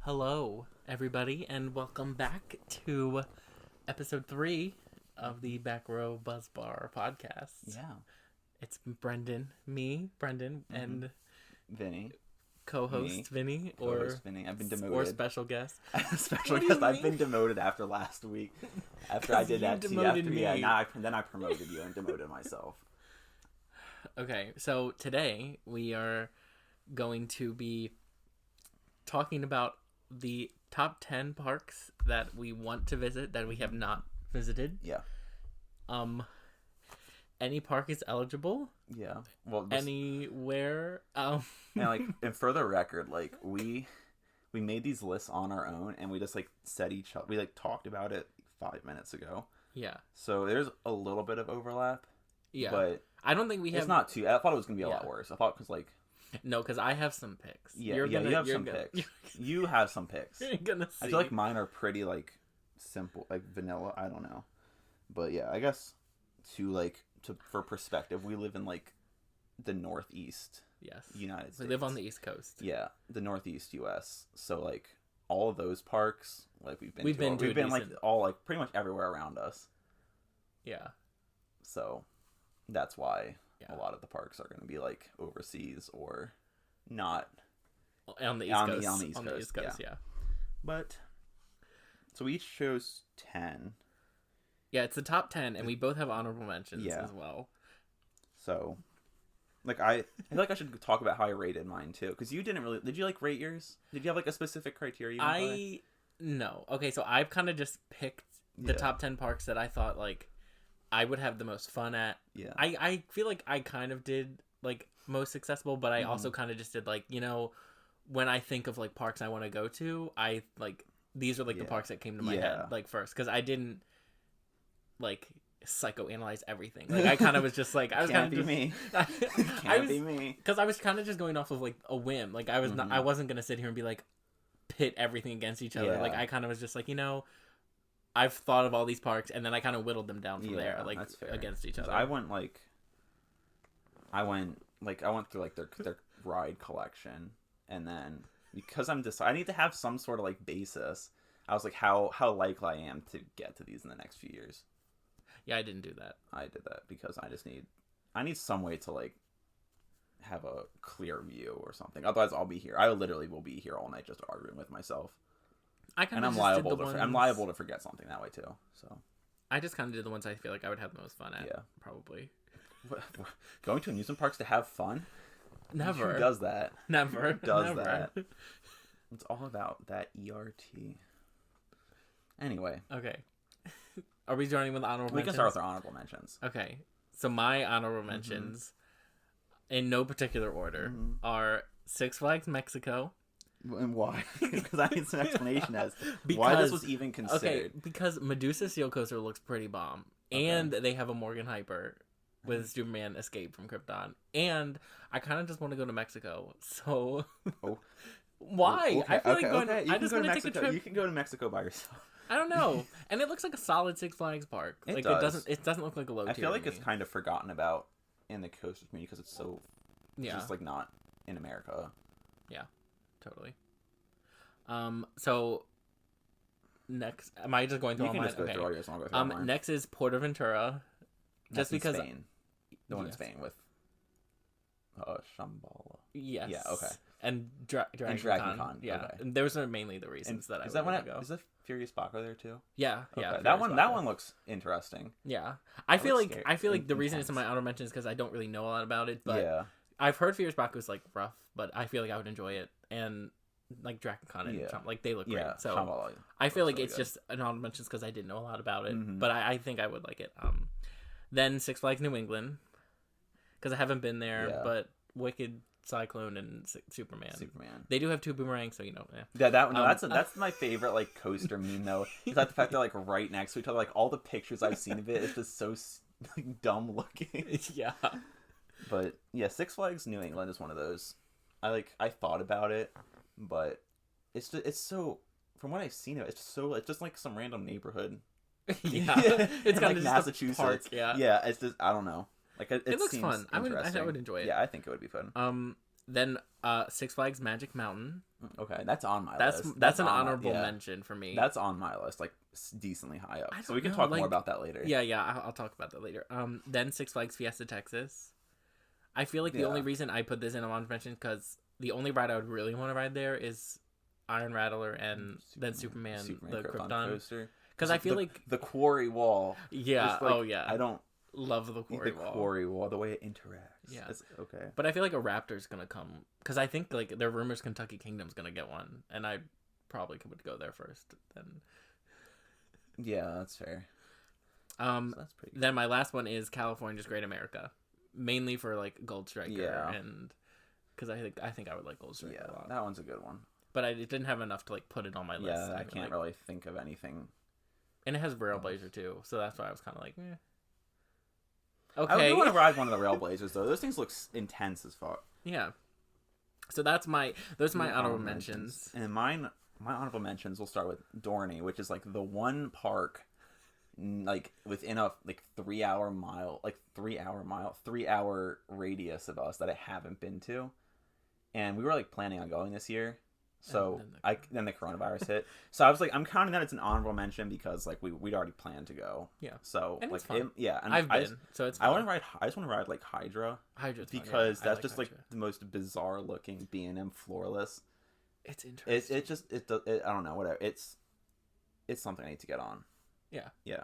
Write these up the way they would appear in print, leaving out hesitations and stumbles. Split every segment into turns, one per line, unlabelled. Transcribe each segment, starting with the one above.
Hello, everybody, and welcome back to episode 3 of the Back Row Buzz Bar podcast.
Yeah.
It's Brendan, and
Vinny.
co-host Vinny,
Vinny. I've been demoted.
Or special guest.
Special guest. I've been demoted after last week. After I did that to you. Then I promoted you and demoted myself.
Okay, so today we are going to be talking about the top 10 parks that we want to visit that we have not visited.
Yeah.
Any park is eligible.
Yeah. Well,
anywhere.
And for the record, we made these lists on our own, and we just said we talked about it 5 minutes ago.
Yeah.
So there's a little bit of overlap.
Yeah.
But
I don't think we have.
It's not too. I thought it was gonna be a lot worse. I thought
No, because I have some picks.
Yeah, you have some picks. You have some picks.
You're gonna see.
I feel like mine are pretty simple, vanilla. I don't know, but yeah, I guess for perspective, we live in the Northeast.
Yes.
United States.
We live on the East Coast.
Yeah, the Northeast U.S. So all of those parks we've been all pretty much everywhere around us.
Yeah.
So that's why. Yeah. A lot of the parks are going to be overseas or not
on the East Coast. Yeah.
But so we each chose 10.
Yeah, it's the top 10, and we both have honorable mentions as well.
So, I feel I should talk about how I rated mine too, because you didn't really. Did you rate yours? Did you have a specific criteria?
No. Okay, so I've kind of just picked the top 10 parks that I thought I would have the most fun at.
Yeah.
I feel like I kind of did most accessible, but I also kind of just did when I think of parks I want to go to, I these are the parks that came to my head first, because I didn't psychoanalyze everything. I kind of was just I was kind of
be me. Be me.
Because I was kind of just going off of a whim. I was not. I wasn't gonna sit here and be pit everything against each other.
Yeah.
I kind of was just I've thought of all these parks, and then I kind of whittled them down from there, against each other.
I went through their ride collection, and then because I need to have some sort of basis. I was how likely I am to get to these in the next few years.
Yeah, I didn't do that.
I did that because I need some way to have a clear view or something. Otherwise, I'll be here. I literally will be here all night just arguing with myself. I'm liable to forget something that way too. So
I just kind of did the ones I feel I would have the most fun at. Yeah, probably.
Going to amusement parks to have fun?
Never.
Who does that?
Never.
Who does that? It's all about that ERT. Anyway.
Okay. Are we joining with honorable mentions?
We can start with our honorable mentions.
Okay. So my honorable mentions, in no particular order, are Six Flags Mexico.
And why? Because I need some explanation as why this was even considered.
Okay, because Medusa Seal Coaster looks pretty bomb. Okay. And they have a Morgan Hyper with Superman Escape from Krypton. And I kind of just want to go to Mexico. So why?
Okay.
I feel I just want to take a trip.
You can go to Mexico by yourself.
I don't know. And it looks like a solid Six Flags park.
It does.
It doesn't look like a low tier.
I feel it's kind of forgotten about in the coaster community because it's so just not in America.
Yeah. Totally. So next, am I just going through all mine?
You can just go through all yours. I'll go through mine.
Next is Ventura.
Just because Spain. The one in Spain with Shambhala.
Yes.
Yeah. Okay.
And Dragon Con. Yeah. Okay. And those are mainly the reasons that I would go.
Is the Furious Baco there too?
Yeah.
Okay.
Yeah.
That one looks interesting.
Yeah. I feel like the reason it's in my honorable mention is because I don't really know a lot about it, but
yeah.
I've heard Furious Baco is rough, but I feel I would enjoy it, and Dragon Con and they look great. So Shambhala I feel it's good. Just an honorable mention because I didn't know a lot about it, but I think I would like it. Then Six Flags New England, because I haven't been there, but Wicked, Cyclone, and Superman. They do have two boomerangs, so
Yeah, that's my favorite coaster meme though. Is that the fact they're right next to each other? All the pictures I've seen of it is just so dumb looking.
Yeah.
But yeah, Six Flags New England is one of those. I thought about it, but it's so, from what I've seen of it, it's just some random neighborhood.
Yeah. It's kind of
Massachusetts.
Park, yeah.
Yeah, it's just, I don't know.
It looks fun. I would enjoy it.
Yeah, I think it would be fun.
Then Six Flags Magic Mountain.
Okay, that's on my
list. That's an honorable mention for me.
That's on my list, like decently high up. So we can talk more about that later.
Yeah, I'll talk about that later. Then Six Flags Fiesta Texas. I feel like the only reason I put this in honorable mention because the only ride I would really want to ride there is Iron Rattler and then Superman the Krypton coaster. Because I feel like
the quarry wall.
Yeah.
Like, I don't
love the quarry wall.
The quarry wall, the way it interacts.
Yeah.
It's okay.
But I feel like a Raptor's gonna come because I think like there are rumors Kentucky Kingdom's gonna get one, and I probably would go there first. Then.
Yeah, that's fair.
So that's pretty good. Then my last one is California's Great America, mainly for like Gold Striker and because I think I would like Gold Striker a lot.
That one's a good one.
But I didn't have enough to like put it on my list.
Yeah, I can't really think of anything.
And it has Railblazer too, so that's why I was kind of like, Okay.
I want to ride one of the Railblazers though. Those things look intense as fuck.
Yeah. So those are my honorable mentions.
And my honorable mentions will start with Dorney, which is like the one park like within a like 3 hour radius of us that I haven't been to. And we were like planning on going this year. So then the coronavirus hit. So I was like, I'm counting that it's an honorable mention because like we'd already planned to go.
Yeah.
So
and
like
it's fun.
And
I've been. So it's fun.
I just want to ride like Hydra.
Hydra's
because that's just like the most bizarre looking B&M floorless.
It's interesting.
I don't know, whatever. It's something I need to get on.
Yeah.
Yeah.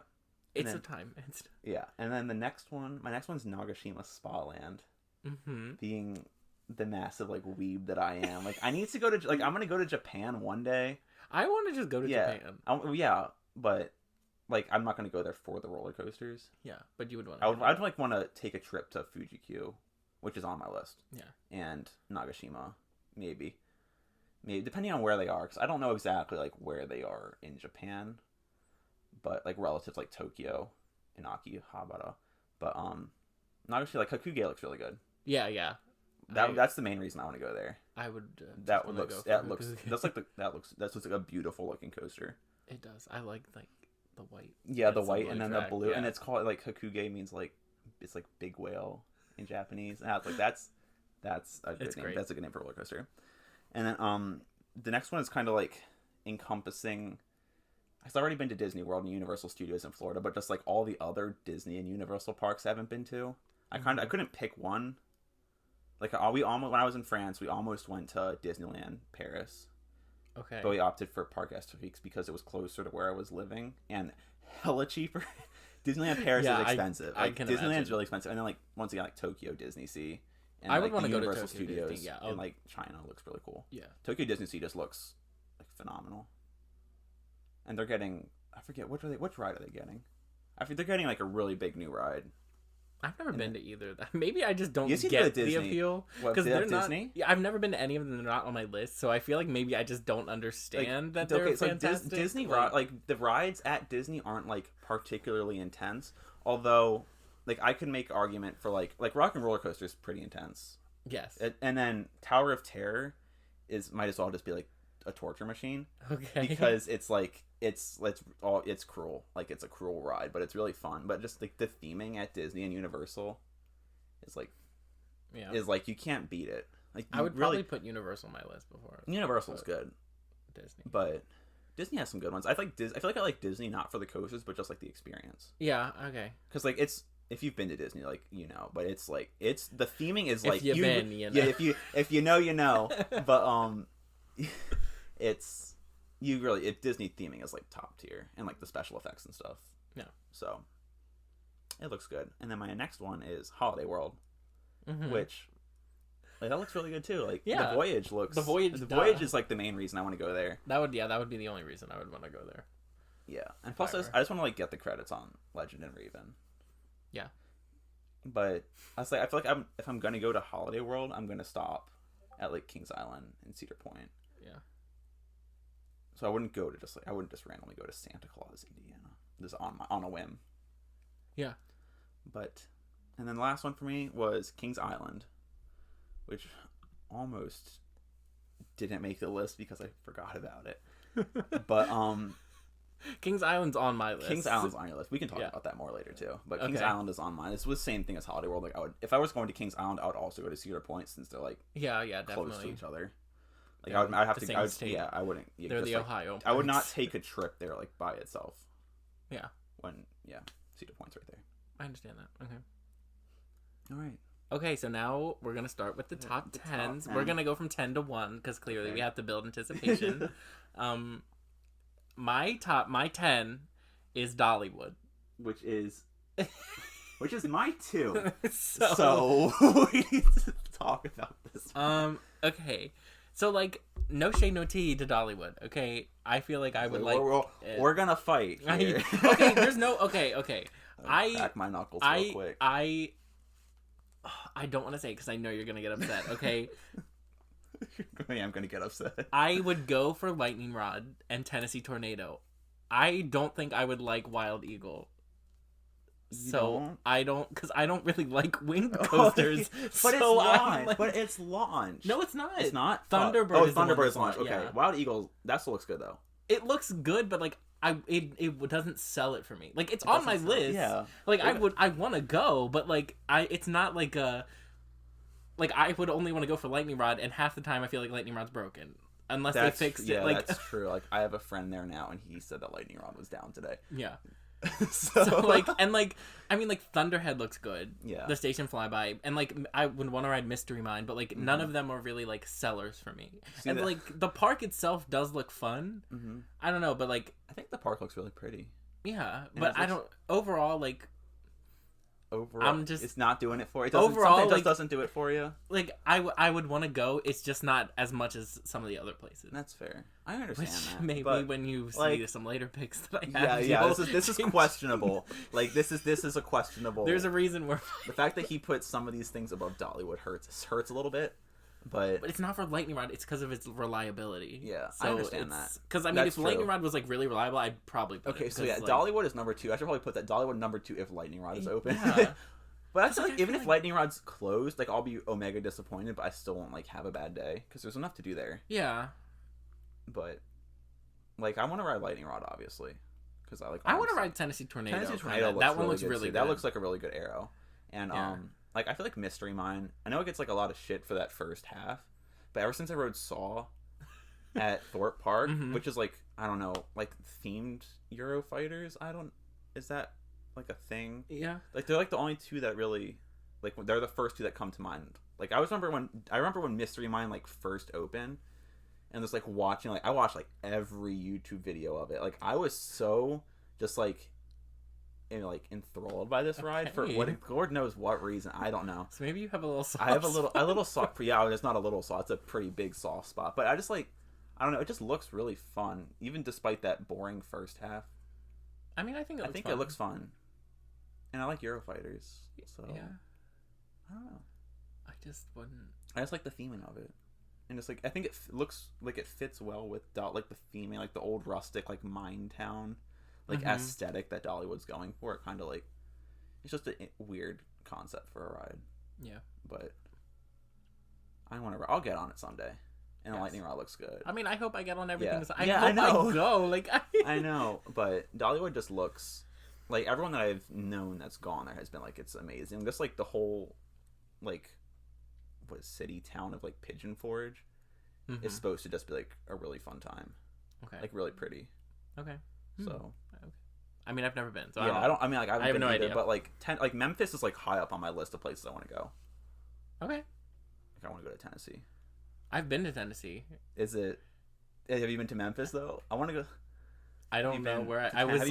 It's a time.
Yeah. And then my next one's Nagashima Spa Land.
Mm-hmm.
Being the massive like weeb that I am, like I need to go to like I'm gonna go to Japan one day.
I want to just go to Japan.
But like I'm not gonna go there for the roller coasters.
Yeah, but you would want.
I'd like want to take a trip to Fuji-Q, which is on my list.
Yeah,
and Nagashima, maybe depending on where they are, because I don't know exactly like where they are in Japan, but like relative to like Tokyo and Akihabara. But Nagashima, like Hakuge looks really good.
Yeah.
That's the main reason I want to go there.
I would.
That's just like a beautiful looking coaster.
It does. I like the white.
Yeah, the white and then the blue, and it's called like Hakuge means like it's like big whale in Japanese, and I was like that's a good name. Great. That's a good name for a roller coaster. And then the next one is kind of like encompassing. I've already been to Disney World and Universal Studios in Florida, but just like all the other Disney and Universal parks I haven't been to. I couldn't pick one. Like when I was in France, we almost went to Disneyland Paris.
Okay.
But we opted for Parc Astérix because it was closer to where I was living and hella cheaper. Disneyland Paris is expensive. Disneyland's really expensive, and then like once again like Tokyo Disney Sea. And
I would want to go to
Universal
Tokyo
Studios
Disney,
in like China looks really cool.
Yeah.
Tokyo Disney Sea just looks like phenomenal. And they're getting I forget which ride are they getting? They're getting like a really big new ride.
I've never been to either of them. Maybe I just don't get the appeal because they're not. Disney? Yeah, I've never been to any of them. They're not on my list, so I feel like maybe I just don't understand that they're fantastic.
So Disney like the rides at Disney aren't like particularly intense. Although, like I could make argument for like Rock and Roller Coaster is pretty intense.
Yes,
and then Tower of Terror might as well just be like a torture machine.
Okay,
because it's like it's cruel, like it's a cruel ride, but it's really fun. But just like the theming at Disney and Universal is like you can't beat it. Like
I would probably put Universal on my list before.
Universal's good.
Disney,
but Disney has some good ones. I feel like I like Disney not for the coasters, but just like the experience.
Yeah. Okay.
Because like if you've been to Disney, like you know, but it's like the theming is like
you know.
Yeah, if you know, you know. But it's Disney theming is like top tier, and like the special effects and stuff.
Yeah.
So it looks good. And then my next one is Holiday World, which like that looks really good too. Like the Voyage Voyage is like the main reason I want to go there.
That would be the only reason I would want to go there.
Yeah, and plus I just want to like get the credits on Legend and Raven.
Yeah.
But I feel like if I'm gonna go to Holiday World, I'm gonna stop at like Kings Island and Cedar Point.
Yeah.
So I wouldn't just randomly go to Santa Claus, Indiana, just on a whim.
Yeah.
And then the last one for me was Kings Island, which almost didn't make the list because I forgot about it. But
Kings Island's on my list.
Kings Island's on your list. We can talk about that more later too. But Kings Island is on mine. It's the same thing as Holiday World. Like if I was going to Kings Island, I would also go to Cedar Point since they're like
definitely
close to each other. Like I'd have to. I wouldn't. Yeah,
they're the Ohio.
I would not take a trip there like by itself.
Yeah.
Cedar Point's right there.
I understand that. Okay.
All right.
Okay, so now we're gonna start with the top 10s. We're gonna go from 10 to 1 because clearly we have to build anticipation. My 10 is Dollywood,
which is my 2.
so
we need to talk about this.
Okay, so like no shade, no tea to Dollywood. Okay, I feel like I would
we're gonna fight here.
Okay, there's no okay.
Crack my knuckles real quick.
I don't want to say it because I know you're gonna get upset. Okay.
I'm gonna get upset.
I would go for Lightning Rod and Tennessee Tornado. I don't think I would like Wild Eagle. I don't because I don't really like winged coasters.
But it's launched. But it's launched.
No, it's not.
It's not.
Thunderbird.
Thunderbird's launched. Okay, yeah. Wild Eagle. That still looks good though.
It looks good, but like it doesn't sell it for me. Like it's on my list.
Yeah.
Like I want to go, but like it's not like a. Like, I would only want to go for Lightning Rod, and half the time I feel like Lightning Rod's broken. Unless they fixed it. Like...
that's true. Like, I have a friend there now, and he said that Lightning Rod was down today.
Yeah. so, like, and, like, I mean, like, Thunderhead looks good.
Yeah.
The Station Flyby. And, like, I would want to ride Mystery Mine, but, like, none of them are really, like, sellers for me. And, like, the park itself does look fun. Mm-hmm. I don't know, but, like...
I think the park looks really pretty.
Yeah, but I don't... Overall, like...
Overall, it's not doing it for you. Something just doesn't do it for you.
Like I would want to go. It's just not as much as some of the other places.
That's fair. I understand that.
Maybe when you see some later picks that I have.
Yeah. This is questionable. Like this is a questionable.
There's a reason we're.
The fact that he puts some of these things above Dollywood hurts a little bit. But
it's not for Lightning Rod. It's because of its reliability.
Yeah, so I understand that.
Because I mean, if Lightning Rod was like really reliable, I'd probably put it.
So Dollywood is number 2. I should probably put that Dollywood number 2 if Lightning Rod is open. Yeah. But actually, like, even if Lightning Rod's closed, like I'll be Omega disappointed, but I still won't like have a bad day because there's enough to do there.
Yeah.
But like I want to ride Lightning Rod, obviously, because I
want to ride Tennessee Tornado.
Tennessee Tornado. That one looks really good. That looks like a really good arrow, and like I feel like Mystery Mine. I know it gets like a lot of shit for that first half. But ever since I rode Saw at Thorpe Park, which is like, I don't know, like themed Eurofighters, is that like a thing?
Yeah.
Like they're like the only 2 that really, like they're the first 2 that come to mind. Like I remember when Mystery Mine like first opened and just like watching, like I watched like every YouTube video of it. Like I was so just like, enthralled by this ride for what Lord knows what reason. I don't know.
So maybe you have a little soft
I have a little soft. Yeah, it's not a little soft. It's a pretty big soft spot. But I just like, I don't know. It just looks really fun, even despite that boring first half.
I mean, I think
it looks fun, and I like Eurofighters. So
yeah,
I don't know.
I just wouldn't.
I just like the theming of it, and it's like I think it looks like it fits well with like the theming, like the old rustic, like mine town. Like aesthetic that Dollywood's going for. It kind of like it's just a weird concept for a ride.
Yeah,
but I'll get on it someday. And Lightning Rod looks good.
I mean, I hope I get on everything.
Yeah. I know.
I go. Like
I know, but Dollywood just looks like everyone that I've known that's gone there has been like it's amazing. Just like the whole like city town of like Pigeon Forge is supposed to just be like a really fun time.
Okay,
like really pretty.
Okay,
so.
I mean, I've never been. So
yeah, I haven't been
no
either,
idea.
But like Memphis is like high up on my list of places I want to go.
Okay.
Like I want to go to Tennessee.
I've been to Tennessee.
Have you been to Memphis though? I want to go.
I don't know where I was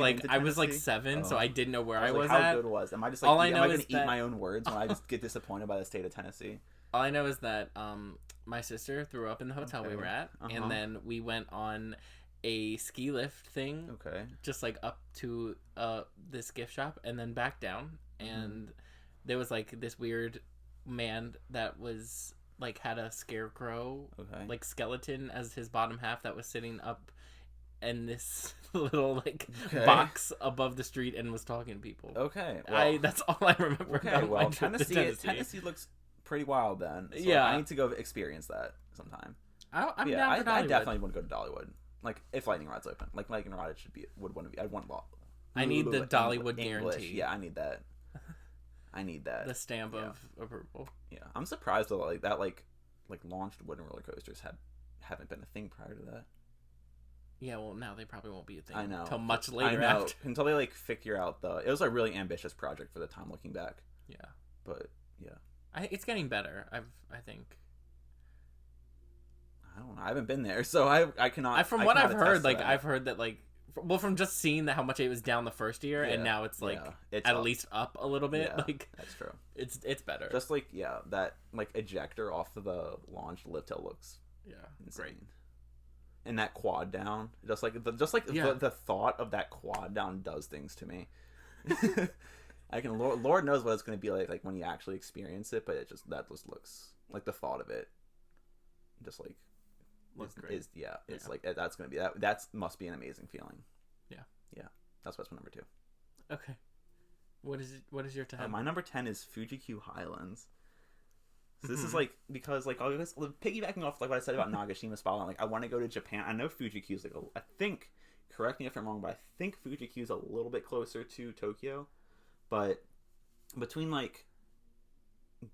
like 7, so I didn't know where I was
how
at.
How good was? Am I just like
all I know
am I
is
gonna eat my own words when I just get disappointed by the state of Tennessee?
All I know is that my sister threw up in the hotel we were at, and then we went on a ski lift thing.
Okay.
Just like up to this gift shop and then back down, and there was like this weird man that was like had a scarecrow like skeleton as his bottom half that was sitting up in this little like box above the street and was talking to people.
Okay. Well,
that's all I remember.
Okay. Well, Tennessee looks pretty wild then. So yeah. I need to go experience that sometime.
I'm down for Dollywood.
I definitely want to go to Dollywood. like if Lightning Rod's open, like Lightning Rod, it should be would want to be. I'd want
I need the Dollywood guarantee.
Yeah, I need that. I need that.
The stamp of approval.
Yeah, I'm surprised that like launched wooden roller coasters haven't been a thing prior to that.
Yeah, well, now they probably won't be a thing.
I know.
Until much later.
I know. Until they like figure out it was a really ambitious project for the time looking back.
Yeah.
But yeah,
it's getting better. I think.
I don't know. I haven't been there, so I cannot.
From what I've heard, like I've heard that like. Well, from just seeing how much it was down the first year, and now it's like it's at least up a little bit. Yeah, like
that's true.
It's better.
Just like that like ejector off of the launched lift hill looks insane. Great. And that quad down, the thought of that quad down does things to me. Lord knows what it's going to be like when you actually experience it, but that just looks like the thought of it, just like.
Looks great.
It's like that's gonna be that must be an amazing feeling. Yeah, that's what's my number 2.
Okay, what is your 10?
My number 10 is Fuji-Q Highlands. So this is like because like I guess piggybacking off like what I said about Nagashima Spotlight, like I want to go to Japan. I know Fuji-Q is like I think, correct me if I'm wrong, but I think Fuji-Q is a little bit closer to Tokyo, but between like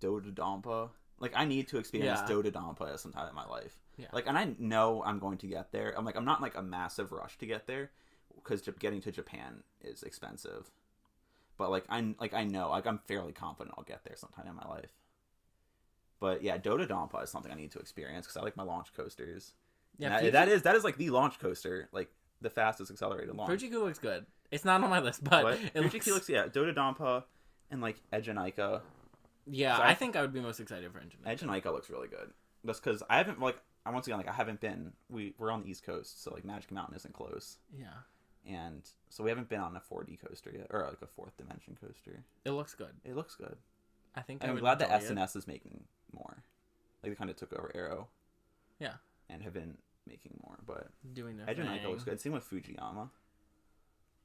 Dododampa, like I need to experience Dododampa at some time in my life.
Yeah.
Like, and I know I'm going to get there. I'm not in, like, a massive rush to get there because getting to Japan is expensive. But, like, I know, like, I'm fairly confident I'll get there sometime in my life. But, yeah, Dododampa is something I need to experience because I like my launch coasters. Yeah, that is, like, the launch coaster, like, the fastest accelerated launch.
Fuji-Q looks good. It's not on my list, but
Fuji-Q looks, Dododampa and, like, Egenika.
Yeah, I think I would be most excited for Egenika.
Egenika looks really good. Just because I haven't, like... Once again, like I haven't been. We're on the East Coast, so like Magic Mountain isn't close.
Yeah.
And so we haven't been on a 4D coaster yet, or like a fourth dimension coaster.
It looks good.
It looks good.
I think.
I'm glad that SNS is making more. Like they kind of took over Aero.
Yeah.
And have been making more, but
doing their
Egenika looks good. Same with Fujiyama.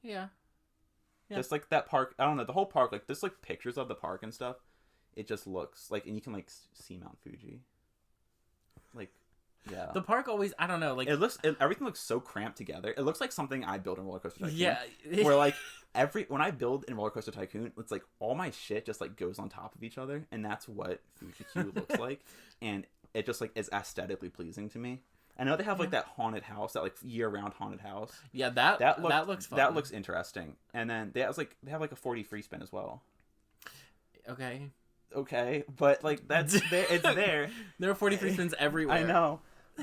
Yeah.
Just like that park. I don't know the whole park. Like just like pictures of the park and stuff. It just looks like, and you can like see Mount Fuji. Like. Yeah,
the park always, I don't know, like
everything looks so cramped together. It looks like something I build in Roller Coaster Tycoon.
Yeah,
where like when I build in Roller Coaster Tycoon, it's like all my shit just like goes on top of each other, and that's what Fuji-Q looks like, and it just like is aesthetically pleasing to me. I know they have like that haunted house, that like year-round haunted house.
Yeah, that looks fun.
That looks interesting, and then they have like a 4D free spin as well. Okay, but like that's it's there.
There are 40 free spins everywhere.
I know.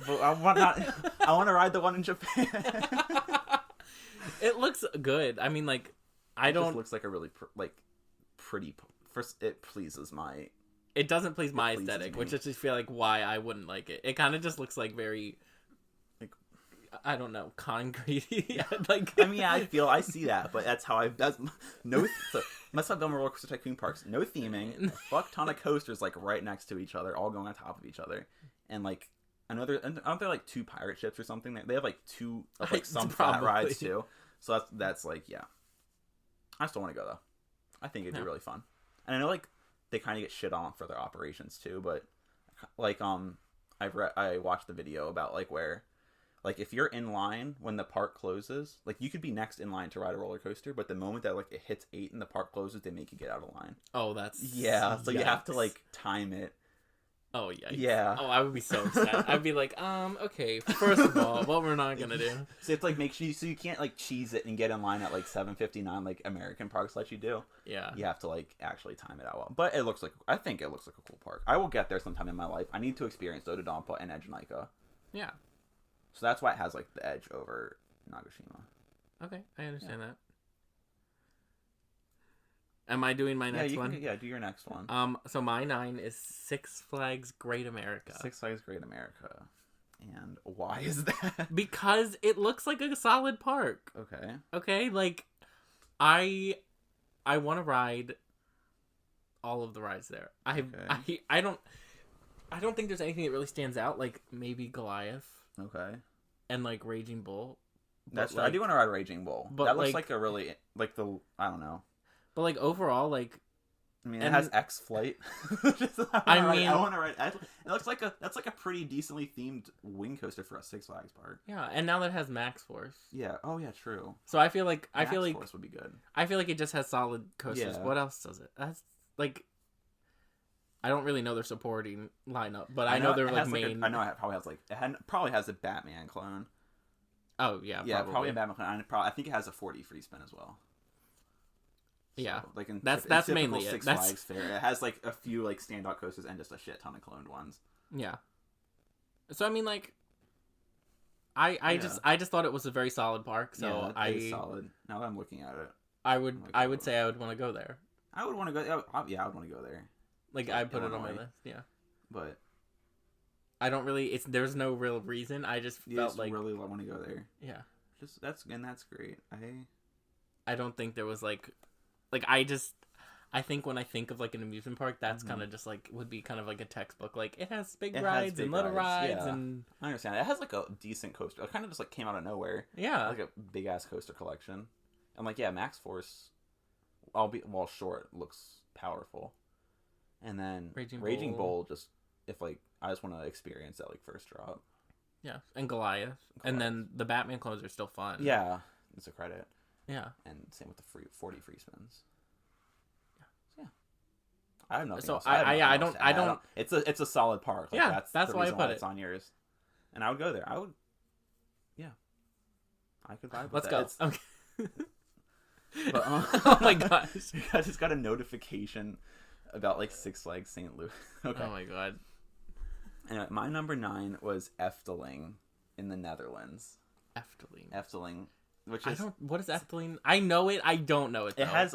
But I want to ride the one in Japan.
It looks good. I mean, like, it just
looks like a really pretty. First, it pleases my.
It doesn't please my aesthetic, which I just feel like why I wouldn't like it. It kind of just looks like very, like, I don't know, concrete. Like,
I mean, I see that, but that's how that's no. That's how Roller Coaster Tycoon parks. No theming, a fuck ton of coasters like right next to each other, all going on top of each other, and like. Aren't there like 2 pirate ships or something? They have like 2 of like some flat rides too. So that's like I still want to go though. I think it'd be really fun. And I know like they kind of get shit on for their operations too, but like I watched the video about like where like if you're in line when the park closes, like you could be next in line to ride a roller coaster, but the moment that like it hits 8 and the park closes, they make you get out of line.
Oh, that's
so you have to like time it.
Oh, yeah.
Yeah.
Oh, I would be so upset. I'd be like, okay, first of all, what we're not gonna do.
So it's like make sure you can't like cheese it and get in line at like 7:59 like American parks let you do.
Yeah.
You have to like actually time it out well. But I think it looks like a cool park. I will get there sometime in my life. I need to experience Dododampa and Egenika.
Yeah.
So that's why it has like the edge over Nagashima.
Okay, I understand that. Am I doing my next one?
Do your next one.
So my 9 is Six Flags Great America.
Six Flags Great America. And why is that?
Because it looks like a solid park. Okay, like I want to ride all of the rides there. I don't think there's anything that really stands out, like maybe Goliath.
Okay.
And like Raging Bull.
That's like, I do want to ride Raging Bull. But that looks like a really I don't know.
But, like, overall, like,
I mean, it has X Flight.
I mean,
I want to ride. It looks like that's like a pretty decently themed wing coaster for a Six Flags park.
Yeah, and now that it has Max Force.
Yeah. Oh yeah, true.
So I feel like
Max Force would be good.
I feel like it just has solid coasters. Yeah. What else does it? That's like. I don't really know their supporting lineup, but I know they're like main.
I know it probably has a Batman clone.
Oh yeah,
yeah, probably a Batman clone. I think it has a 4D free spin as well.
So, yeah,
like
that's mainly
Six Flags fare. It has like a few like standout coasters and just a shit ton of cloned ones.
Yeah. So I mean, like, I just thought it was a very solid park. So
yeah, it's solid. Now that I'm looking at it,
I would say I would want to go there.
I would want to go. Yeah, I would want to go there.
Like I put it on my list. Yeah.
But
I don't really. There's no real reason. I just felt like
really want to go there.
Yeah.
That's great.
I don't think there was like I think when I think of like an amusement park, that's kind of just like would be kind of like a textbook. Like it has big rides and little rides, and
I understand. It has like a decent coaster. It kind of just like came out of nowhere.
Yeah,
like a big ass coaster collection. I'm like, yeah, Max Force, while short, looks powerful. And then Raging Bull, just if like I just want to experience that like first drop.
Yeah, and Goliath, and then the Batman clones are still fun.
Yeah, it's a credit.
Yeah,
and same with the 40 free spins. Yeah. I have nothing.
So
else.
I don't.
It's a solid park. Like,
yeah, that's why I put
it's on yours. And I would go there. I would. Yeah. I could vibe with
Let's go. Okay.
But,
oh my gosh!
I just got a notification about like Six Flags St. Louis. Okay.
Oh my god.
Anyway, my number 9 was Efteling in the Netherlands.
Efteling.
Which is
what is Efteling? I know it. I don't know it though.
It has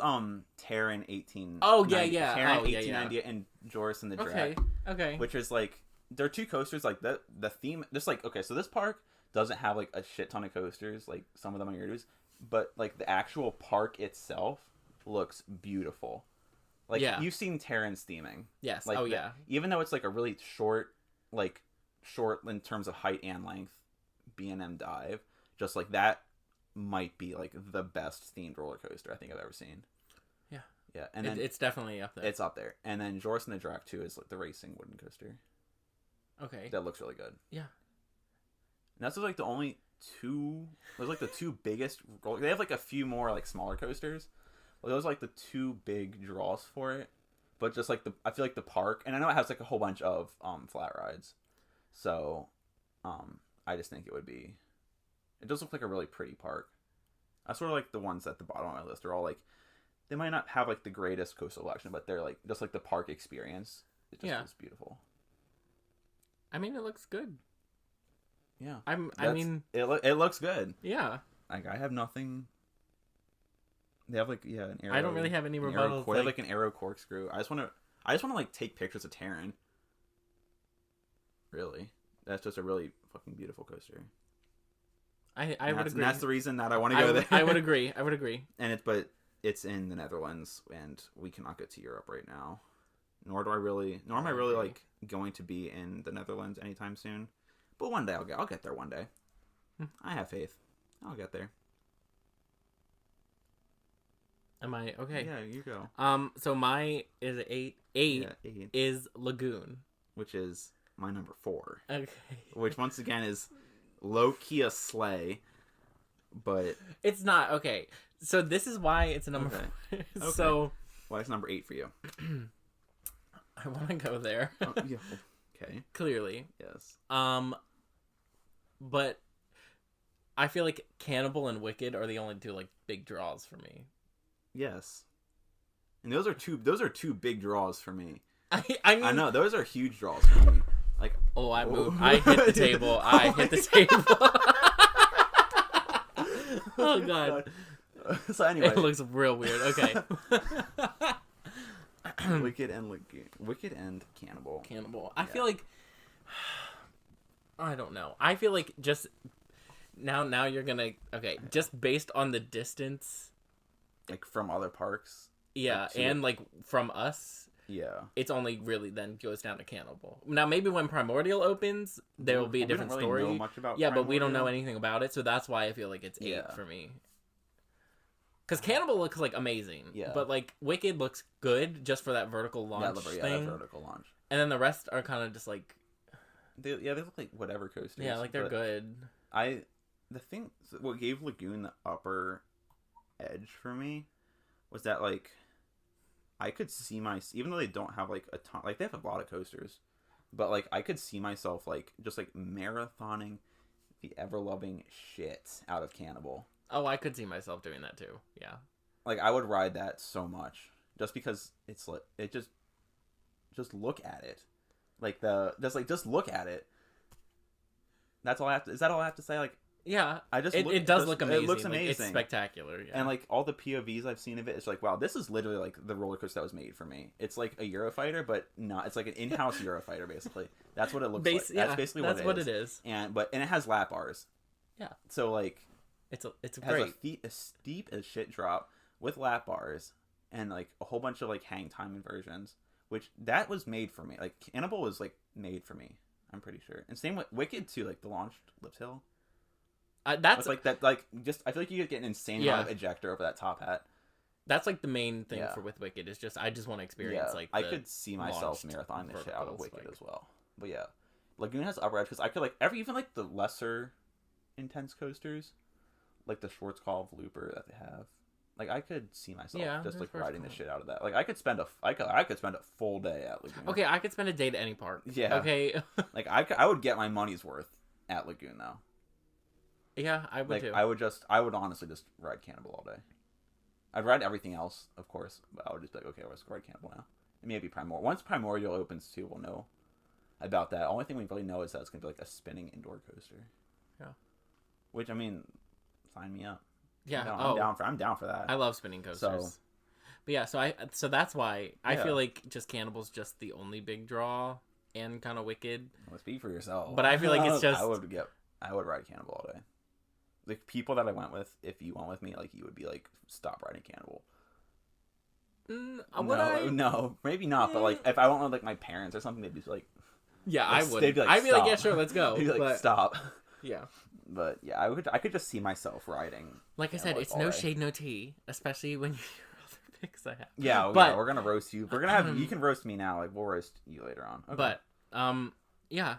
Terran 18.
Oh yeah.
Terran 1890 and Joris and the Drac.
Okay.
Which is like there are two coasters like the theme just like okay, so this park doesn't have like a shit ton of coasters, like some of them on your reviews, but like the actual park itself looks beautiful. Like you've seen Terran's theming.
Yes.
Like
yeah.
Even though it's like a really short in terms of height and length B&M dive, just like that might be like the best themed roller coaster I think I've ever seen. Yeah, and then
it's definitely up there.
It's up there, and then Joris and the Drac 2 is like the racing wooden coaster.
Okay,
that looks really good.
Yeah,
and that's like the only two. Those like the two biggest. They have like a few more like smaller coasters. Well, those are like the two big draws for it, but just like I feel like the park, and I know it has like a whole bunch of flat rides, so I just think it would be. It does look like a really pretty park. I sort of like the ones at the bottom of my list are all like, they might not have like the greatest coastal collection, but they're like just like the park experience. It just is beautiful.
I mean, it looks good.
Yeah,
it
looks good.
Yeah,
like I have nothing. They have like an arrow.
I don't really have any rebuttals.
They have like an arrow corkscrew. I just want to like take pictures of Terran. Really, that's just a really fucking beautiful coaster.
I would agree.
And that's the reason that I want to go there.
I would agree.
And it's in the Netherlands, and we cannot get to Europe right now. Nor am I really like going to be in the Netherlands anytime soon. But one day I'll get there one day. I have faith. I'll get there.
Am I okay?
Yeah, you go.
So my is 8. 8 is Lagoon,
which is my number 4.
Okay.
Which once again is low-key a sleigh, but
it's not. Okay, so this is why it's a number 4. Okay. So
why is number 8 for you?
I want to go there.
Yeah. Okay.
Clearly.
Yes.
But I feel like Cannibal and Wicked are the only two like big draws for me.
Yes. And those are two big draws for me.
I mean,
I know those are huge draws for me. Like,
I moved. I hit the table. I hit the table. Oh god.
So anyway,
it looks real weird. Okay.
Wicked and Cannibal.
I feel like I don't know. I feel like just now you're gonna just based on the distance,
like from other parks.
Yeah, and like from us.
Yeah,
it's only really then goes down to Cannibal. Now maybe when Primordial opens, there will be a different story.
Know much about
Primordial. But we don't know anything about it, so that's why I feel like it's 8 for me. Because Cannibal looks like amazing.
Yeah.
But like Wicked looks good just for that vertical launch thing.
Yeah, that vertical launch.
And then the rest are kind of just like.
They look like whatever coasters.
Yeah, like they're good.
What gave Lagoon the upper edge for me was that like I could see even though they don't have like a ton, like they have a lot of coasters, but like I could see myself like just like marathoning the ever loving shit out of Cannibal.
Oh, I could see myself doing that too. Yeah.
Like I would ride that so much just because it's like it just look at it. Like just look at it. That's all I have to. Is that all I have to say? Like,
yeah, it does look amazing.
It looks amazing.
Like, it's spectacular. Yeah.
And like all the POVs I've seen of it, it's like, wow, this is literally like the roller coaster that was made for me. It's like a Eurofighter, but not. It's like an in-house Eurofighter, basically. That's what it looks like.
Yeah,
that's basically what it is. And it has lap bars.
Yeah.
So like,
it's
great. A steep as shit drop with lap bars and like a whole bunch of like hang time inversions, which that was made for me. Like Cannibal was like made for me. I'm pretty sure. And same with Wicked too, like the launched lift hill.
That's
with, like that, like just I feel like you get an insane amount of ejector over that top hat.
That's like the main thing with Wicked is just I just want to experience like.
I could see myself marathoning the shit out of Wicked as well. But yeah, Lagoon has upper edge because I could like even like the lesser intense coasters, like the Schwarzkopf Looper that they have. Like I could see myself just like riding the shit out of that. Like I could spend a full day at Lagoon.
Okay, I could spend a day at any park.
Yeah.
Okay.
Like I would get my money's worth at Lagoon though.
Yeah, I would too.
I would honestly just ride Cannibal all day. I'd ride everything else, of course, but I would just be like, okay, let's ride Cannibal now. And maybe Primordial. Once Primordial opens too, we'll know about that. Only thing we really know is that it's gonna be like a spinning indoor coaster.
Yeah.
Which I mean, sign me up.
Yeah,
I'm down for that.
I love spinning coasters. But yeah, so that's why I feel like just Cannibal's just the only big draw and kind of Wicked.
Well, speak for yourself.
But I feel like it's just
I would ride Cannibal all day. Like people that I went with, if you went with me, like you would be like, stop riding Cannibal. No, maybe not. But like if I went with like my parents or something, they'd be like,
yeah, I would. I'd be like, yeah, sure, let's go.
They'd be like, stop.
Yeah.
But yeah, I could just see myself riding.
Like I said, it's no shade, no tea, especially when you hear other picks I have.
Yeah, but we're gonna roast you. We're gonna have you can roast me now. Like we'll roast you later on. Okay.
But yeah,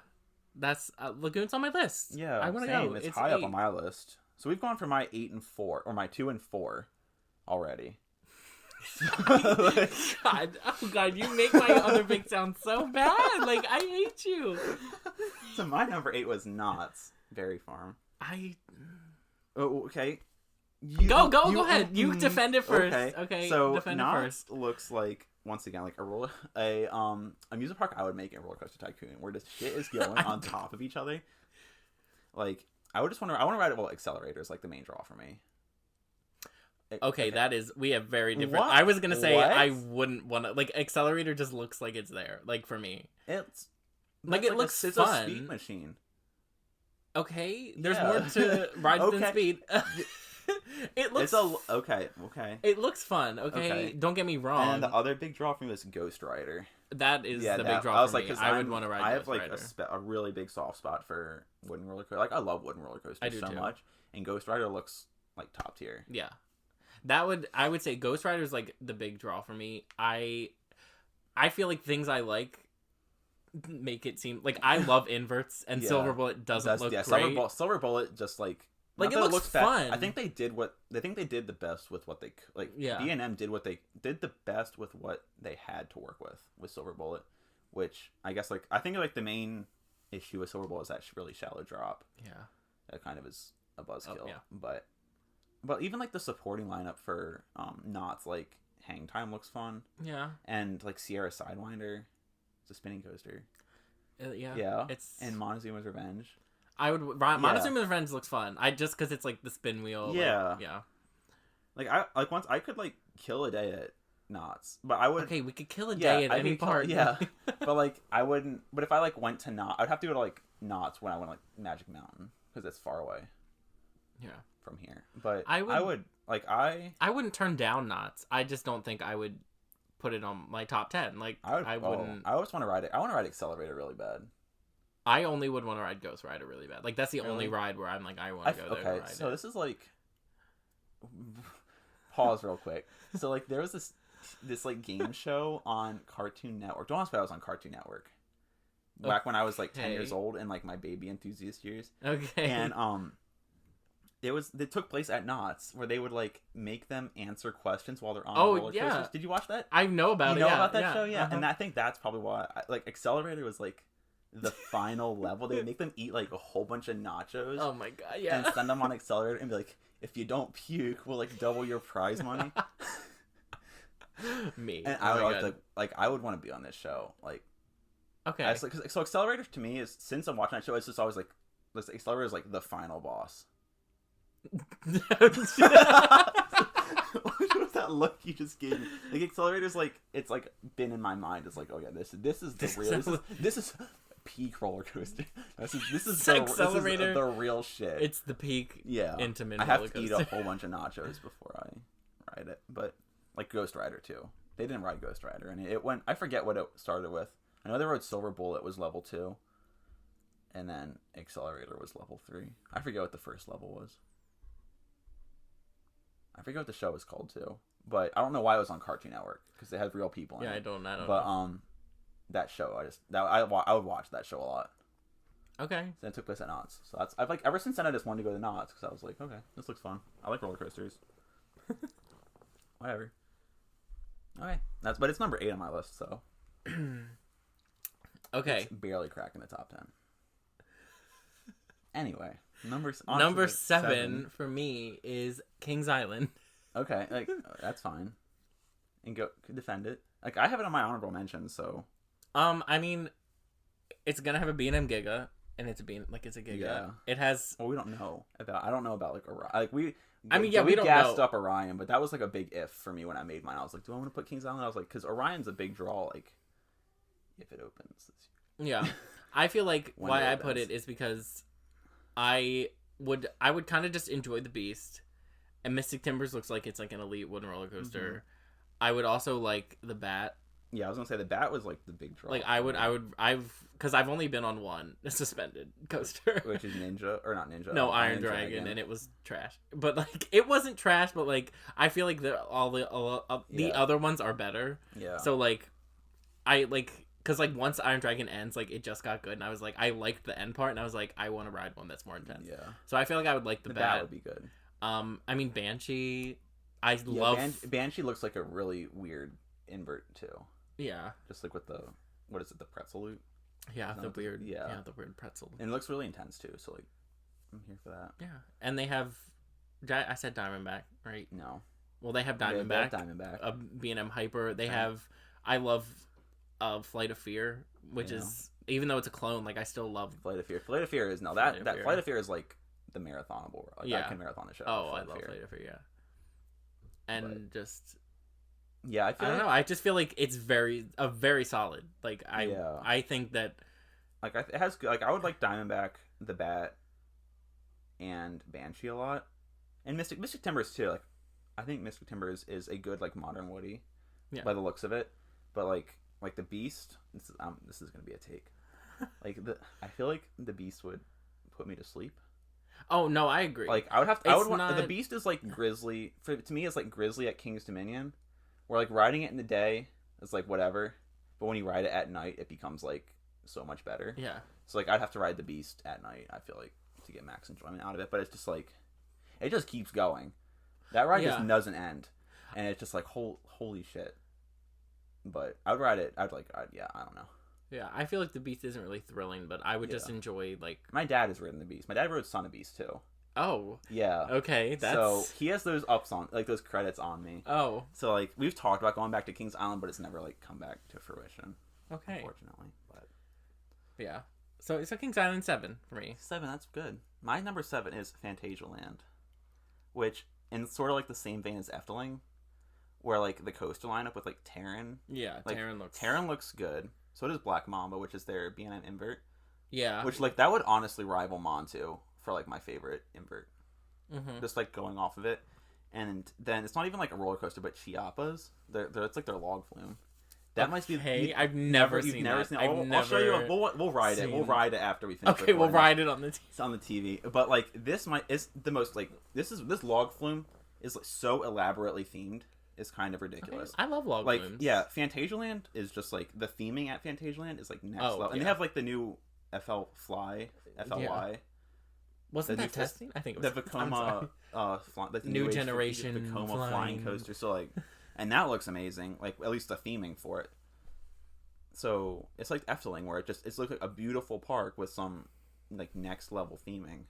that's Lagoon's on my list.
Yeah,
I want to go.
It's high up on my list. So we've gone for my 8 and 4 or my 2 and 4 already.
God, you make my other pick sound so bad. Like I hate you.
So my number 8 was Knott's Berry Farm. Oh, okay.
Go ahead. You defend it first. Okay.
So
defend
Knott's
it first.
Looks like once again like a amusement park I would make in Roller Coaster Tycoon where this shit is going on top of each other. Like I want to ride it. Well, Accelerator's like the main draw for me.
Okay, that is we have very different.
What?
I was gonna say I wouldn't want to like Accelerator. Just looks like it's there. Like for me,
it's
like it looks fun.
It's a speed machine.
Okay, there's more to ride than speed. It looks
okay.
It looks fun. Okay, don't get me wrong.
And the other big draw for me was Ghost Rider.
That is the big draw for me. I would want to ride.
I have
Ghost
like
Rider.
a really big soft spot for wooden roller coaster. Like I love wooden roller coasters so much, and Ghost Rider looks like top tier.
Yeah, I would say Ghost Rider is like the big draw for me. I feel like things I like make it seem like I love inverts, and Silver Bullet doesn't look great.
Silver Bullet just like
it looks fun.
I think they did the best with what they like. Yeah, B&M did the best with what they had to work with Silver Bullet, which I guess like I think like the main issue with Silver Bullet is that really shallow drop.
Yeah,
that kind of is a buzzkill. But even like the supporting lineup for Knott's like Hang Time looks fun.
Yeah,
and like Sierra Sidewinder, it's a spinning coaster.
Yeah,
and Montezuma's Revenge.
I would Montezuma's Revenge looks fun. Just because it's like the spin wheel.
Yeah, Like once I could like kill a day at Knott's, but I would.
Okay, we could kill a day at any park.
Yeah, but like I wouldn't. But if I like went to Knott's, I'd have to go to like Knott's when I went like Magic Mountain because it's far away. Yeah, from here. But I wouldn't
turn down Knott's. I just don't think I would put it on my top 10. Like I wouldn't.
I always want to ride it. I want to ride Accelerator really bad.
I only would want to ride Ghost Rider really bad. Like that's the only ride where I'm like I want to go there.
Okay, so this is like pause real quick. So like there was this like game show on Cartoon Network. Don't ask if I was on Cartoon Network. Back when I was like 10 years old in like my baby enthusiast years.
Okay.
And it took place at Knott's where they would like make them answer questions while they're on roller coasters. Yeah. Did you watch that?
I know about
it. You know about that show? Yeah. Uh-huh. And I think that's probably why like Accelerator was like the final level. They would make them eat like a whole bunch of nachos.
Oh my god, yeah.
And send them on Accelerator and be like, if you don't puke, we'll like double your prize money.
Me.
And I would I would want to be on this show. Like,
okay.
So Accelerator to me is, since I'm watching that show, it's just always like, Accelerator is like the final boss. What was that look you just gave me? Like Accelerator's like, it's like been in my mind. It's like, oh yeah, this is the real. This is peak roller coaster. This is
Accelerator.
The real shit.
It's the peak.
Yeah.
Intimate.
I have to eat a whole bunch of nachos before I ride it, but. Like Ghost Rider too. They didn't ride Ghost Rider, and it went. I forget what it started with. I know they rode Silver Bullet was level 2, and then Accelerator was level 3. I forget what the first level was. I forget what the show was called too, but I don't know why it was on Cartoon Network because they had real people in it.
Yeah, I don't know.
But that show I would watch that show a lot.
Okay.
So it took place at Knott's, so that's I've like ever since then I just wanted to go to Knott's because I was like, okay, this looks fun. I like roller coasters. Whatever. Okay, but it's number 8 on my list, so
okay,
it's barely cracking the top 10. Anyway, number
7 for me is Kings Island.
Okay, like that's fine, and go defend it. Like I have it on my honorable mention, so
I mean, it's gonna have a B&M Giga, and it's a Giga. Yeah. It has.
Well, we don't know about. I don't know about like we.
I mean, yeah,
we
don't
gassed
know.
up Orion, but that was like a big if for me when I made mine. I was like, do I want to put Kings Island? I was like, because Orion's a big draw, like, if it opens this
year. Yeah. I feel like why I put it is because I would kind of just enjoy the Beast, and Mystic Timbers looks like it's like an elite wooden roller coaster. Mm-hmm. I would also like the Bat.
Yeah, I was gonna say the Bat was like the big draw.
Like because I've only been on one suspended coaster,
which is Ninja or not Ninja.
No, Iron Dragon, and it was trash. But like it wasn't trash, but like I feel like the other ones are better.
Yeah.
So like I like because like once Iron Dragon ends, like it just got good, and I was like I liked the end part, and I was like I want to ride one that's more intense.
Yeah.
So I feel like I would like the Bat.
Bat would be good.
I mean Banshee. I love
Banshee. Looks like a really weird invert too.
Yeah.
Just like with the what is it, the pretzel loop?
Yeah, the weird pretzel.
And it looks really intense too, so like I'm here for that.
Yeah. And they have I said Diamondback, right?
No.
Well, they have Diamondback.
Diamondback.
A B&M Hyper. They have I love Flight of Fear, which is even though it's a clone, like I still love
Flight of Fear. Flight of Fear is Flight of Fear is like the marathonable. Like I can marathon the show.
Oh, I love Flight of Fear, yeah. And just
yeah, I
don't know. I just feel like it's very solid. Like I think that
like it has like I would like Diamondback, the Bat, and Banshee a lot, and Mystic Timbers too. Like I think Mystic Timbers is a good like modern Woody, by the looks of it. But like the Beast, this is gonna be a take. Like I feel like the Beast would put me to sleep.
Oh no, I agree.
Like the Beast is like Grizzly. To me, it's like Grizzly at King's Dominion. Where, like, riding it in the day is, like, whatever. But when you ride it at night, it becomes, like, so much better.
Yeah.
So, like, I'd have to ride the Beast at night, I feel like, to get max enjoyment out of it. But it's just, like, it just keeps going. That ride just doesn't end. And it's just, like, holy shit. But I would ride it. I don't know.
Yeah, I feel like the Beast isn't really thrilling, but I would just enjoy, like...
My dad has ridden the Beast. My dad rode Son of Beast, too.
Oh.
Yeah.
Okay, that's...
So, he has those those credits on me.
Oh.
So, like, we've talked about going back to Kings Island, but it's never, like, come back to fruition.
Okay.
Unfortunately, but...
Yeah. So Kings Island 7 for me.
7, that's good. My number 7 is Fantasialand. Which, in sort of, like, the same vein as Efteling, where, like, the coaster lineup with, like, Terran...
Yeah,
like, Terran looks good. So does Black Mamba, which is their B&M invert.
Yeah.
Which, like, that would honestly rival Montu for, like, my favorite invert.
Mm-hmm.
Just, like, going off of it. And then it's not even, like, a roller coaster, but Chiapas. It's, like, their log flume. That might be...
Hey, I've never seen that.
I'll show you. We'll ride it. We'll ride it after we finish.
We'll ride it on the TV.
It's on the TV. But, like, this is the most, like... This log flume is like so elaborately themed. Is kind of ridiculous.
I love log
like
flumes.
Yeah, Fantasialand is just like the theming at Fantasialand is like next level, and they have like the new FLY. Yeah.
Wasn't that testing? I think it was
the Vekoma
the new generation
Vekoma flying coaster. So like, and that looks amazing. Like at least the theming for it. So it's like Efteling, where it's like a beautiful park with some like next level theming.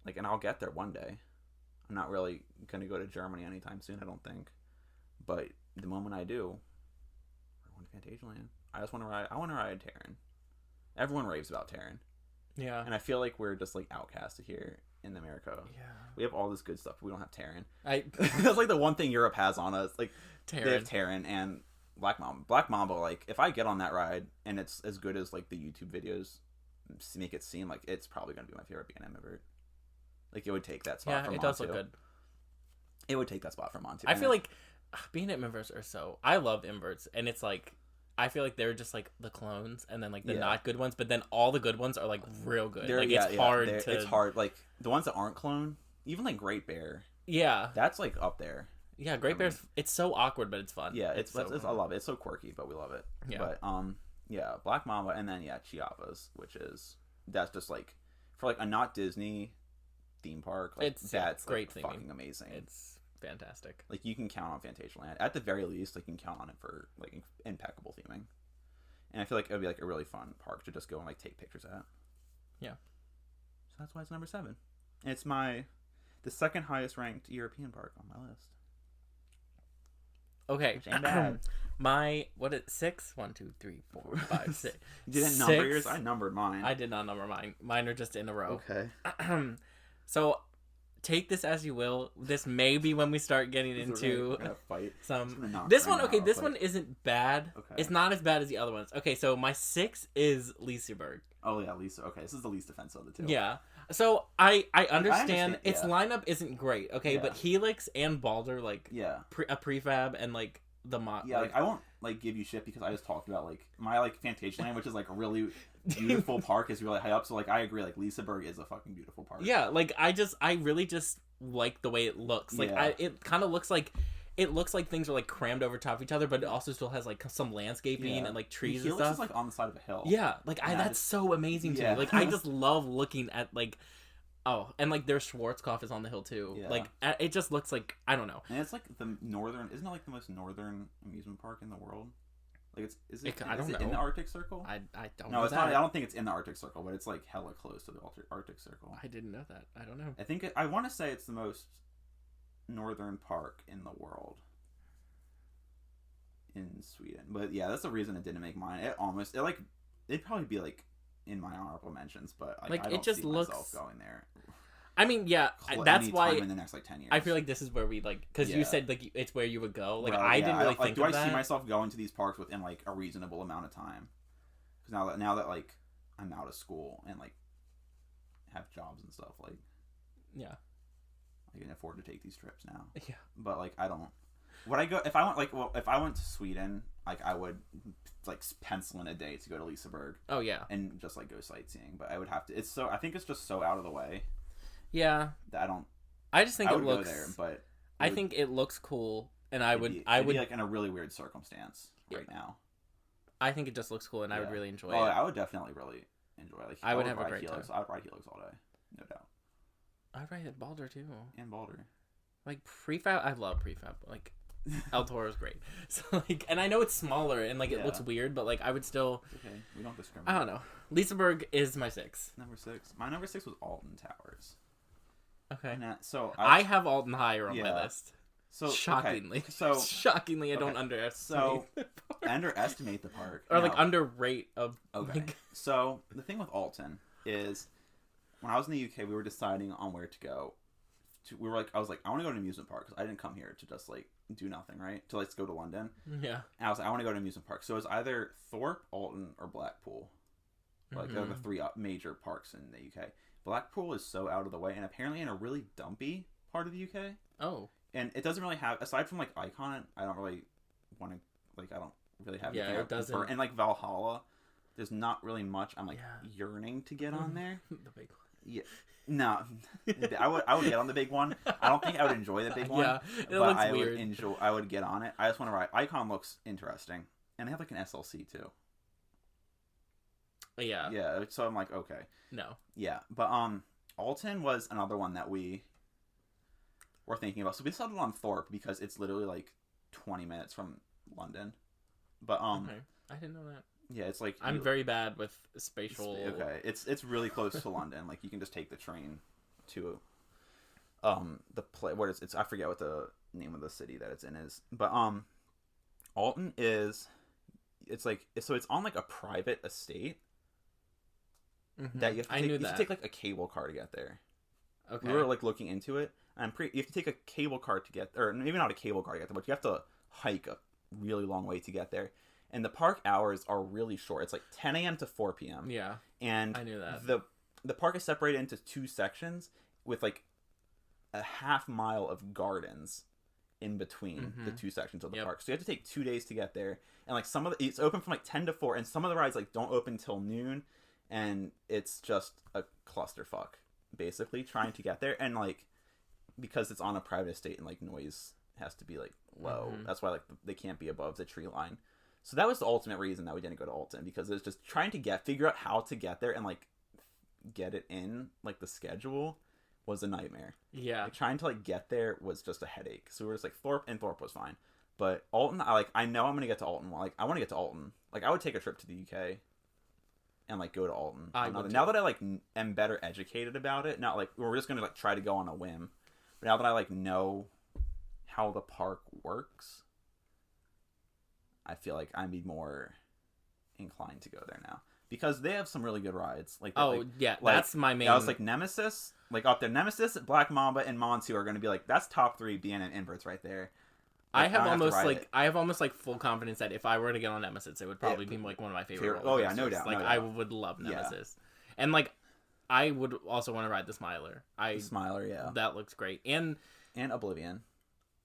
Like, and I'll get there one day. I'm not really gonna go to Germany anytime soon, I don't think. But the moment I do, I want Fantasialand. I just want to ride. I want to ride Terran. Everyone raves about Terran.
Yeah.
And I feel like we're just like outcasted here in America.
Yeah.
We have all this good stuff, but we don't have Terran. That's like the one thing Europe has on us. Like
Terran.
They have Terran and Black Mamba. Black Mamba, like if I get on that ride and it's as good as like the YouTube videos make it seem, like it's probably gonna be my favorite B&M ever. Like, it would take that spot from Montu. Yeah, it does look good. It would take that spot from Montu.
I feel like B&M inverts are so... I love inverts, and it's like... I feel like they're just like the clones, and then like the not good ones, but then all the good ones are like real good. Like, it's hard to...
It's hard. Like, the ones that aren't clone, even like Great Bear.
Yeah.
That's like up there.
Yeah, Great Bear's... It's so awkward, but it's fun.
Yeah, it's I love it. It's so quirky, but we love it. Yeah. But, yeah, Black Mamba, and then, Chiapas, which is... That's just like... For like a not Disney... theme park, like, that's great, like, fucking amazing.
It's fantastic.
Like, you can count on Fantasialand at the very least. Like, you can count on it for like impeccable theming, and I feel like it would be like a really fun park to just go and like take pictures at.
Yeah,
so that's why it's number 7. And it's the second highest ranked European park on my list.
Okay,
which ain't bad.
My 6? 1, 2, 3, 4, 5, 6.
You didn't number yours? I numbered mine.
I did not number mine. Mine are just in a row.
Okay.
So, take this as you will. This may be when we start getting into some... This one, okay, this one isn't bad. Okay. It's not as bad as the other ones. Okay, so my 6 is Liseberg.
Oh, yeah, Lisa. Okay, this is the least offensive of the two.
Yeah. So, I understand its lineup isn't great, okay? Yeah. But Helix and Balder, like, a prefab and, like, the mod.
Yeah, like, I won't, like, give you shit because I just talked about, like, my, like, Fantasialand, which is, like, a really... beautiful park is really high up, so like I agree, like Liseberg is a fucking beautiful park.
Yeah, like I really just like the way it looks. Like it kind of looks like things are like crammed over top of each other, but it also still has like some landscaping and like trees and stuff.
It's like on the side of a hill.
Yeah, like that's so amazing to me. Like I just love looking at like and like their Schwarzkopf is on the hill too. Yeah. Like it just looks like I don't know.
And it's like isn't it like the most northern amusement park in the world? Like is it in the Arctic Circle?
I don't
know. No, it's not. I don't think it's in the Arctic Circle, but it's like hella close to the Arctic Circle.
I didn't know that. I don't know.
I think I want to say it's the most northern park in the world in Sweden. But yeah, that's the reason it didn't make mine. It'd probably be like in my honorable mentions, but like I don't see myself going there.
I mean, yeah, that's why
in the next like 10 years.
I feel like this is where we like because you said like it's where you would go. Like I didn't really think.
Do I see myself going to these parks within like a reasonable amount of time? Because now that like I'm out of school and like have jobs and stuff, like I can afford to take these trips now.
Yeah,
but like I don't. Would I go if I went to Sweden? Like I would like pencil in a day to go to Liseberg.
Oh yeah,
and just like go sightseeing. But I would have to. I think it's just so out of the way.
Yeah,
that
I just think it looks.
Go there, but
I think it looks cool, and I would be
like in a really weird circumstance right now.
I think it just looks cool, and I would really enjoy it.
I would definitely really enjoy it. Like,
I would have a great time.
I would ride Helix all day, no doubt.
I'd ride Balder too.
And Balder,
like prefab. I love prefab. Like El Toro is great. So like, and I know it's smaller and like it looks weird, but like I would still.
It's okay, we don't discriminate.
I don't know. Liseberg is my 6.
Number 6. My number 6 was Alton Towers.
Okay.
So
I have Alton higher on my list.
So
shockingly, I don't underestimate.
So underestimate the park,
or like underrate of.
Okay. So the thing with Alton is, when I was in the UK, we were deciding on where to go. I was like, I want to go to an amusement park because I didn't come here to just like do nothing, right? To let's go to London.
Yeah.
And I was like, I want to go to an amusement park. So it was either Thorpe, Alton, or Blackpool. Like they're the 3 major parks in the UK. Blackpool is so out of the way, and apparently in a really dumpy part of the UK.
Oh.
And it doesn't really have, aside from like Icon, I don't really want to, like, I don't really have anything.
Yeah, it doesn't.
And like Valhalla, there's not really much I'm like yearning to get on there.
The big
Yeah. No, I would get on the big one. I don't think I would enjoy the big one.
Yeah,
it looks weird. I would get on it. I just want to ride. Icon looks interesting, and they have like an SLC too.
Yeah.
Yeah. So I'm like, okay.
No.
Yeah, but Alton was another one that we were thinking about. So we settled on Thorpe because it's literally like 20 minutes from London. But
okay. I didn't know that.
Yeah, it's like
I'm very bad with spatial.
Okay, it's really close to London. Like you can just take the train to the what is it's I forget what the name of the city that it's in is. But Alton is it's on like a private estate that you have to take like a cable car to get there. Okay. We were like looking into it. And you have to take a cable car to get or maybe not a cable car to get there, but you have to hike a really long way to get there. And the park hours are really short. It's like 10 a.m. to 4 p.m.
Yeah,
and
I knew that.
The park is separated into two sections with like a half mile of gardens in between the two sections of the park. So you have to take 2 days to get there. And like it's open from like 10 to 4, and some of the rides like don't open till noon, and it's just a clusterfuck basically trying to get there. And like because it's on a private estate and like noise has to be like low. That's why like they can't be above the tree line. So that was the ultimate reason that we didn't go to Alton, because it was just trying to figure out how to get there and like get it in like the schedule was a nightmare.
Yeah,
like, trying to like get there was just a headache. So we were just like Thorpe was fine, but Alton, I know I'm gonna get to Alton. Like I want to get to Alton. Like I would take a trip to the UK and like go to Alton. Now that I like am better educated about it, not like we're just gonna like try to go on a whim. But now that I like know how the park works, I feel like I'd be more inclined to go there now because they have some really good rides.
That's my main.
I was like Nemesis, like up there. Nemesis, Black Mamba, and Montu are going to be like that's top 3 BNN inverts right there.
Like, I have almost full confidence that if I were to get on Nemesis, it would probably be like one of my favorite.
Oh yeah, no doubt.
Like I would love Nemesis, and like I would also want to ride the Smiler.
Smiler, yeah,
that looks great, and
Oblivion.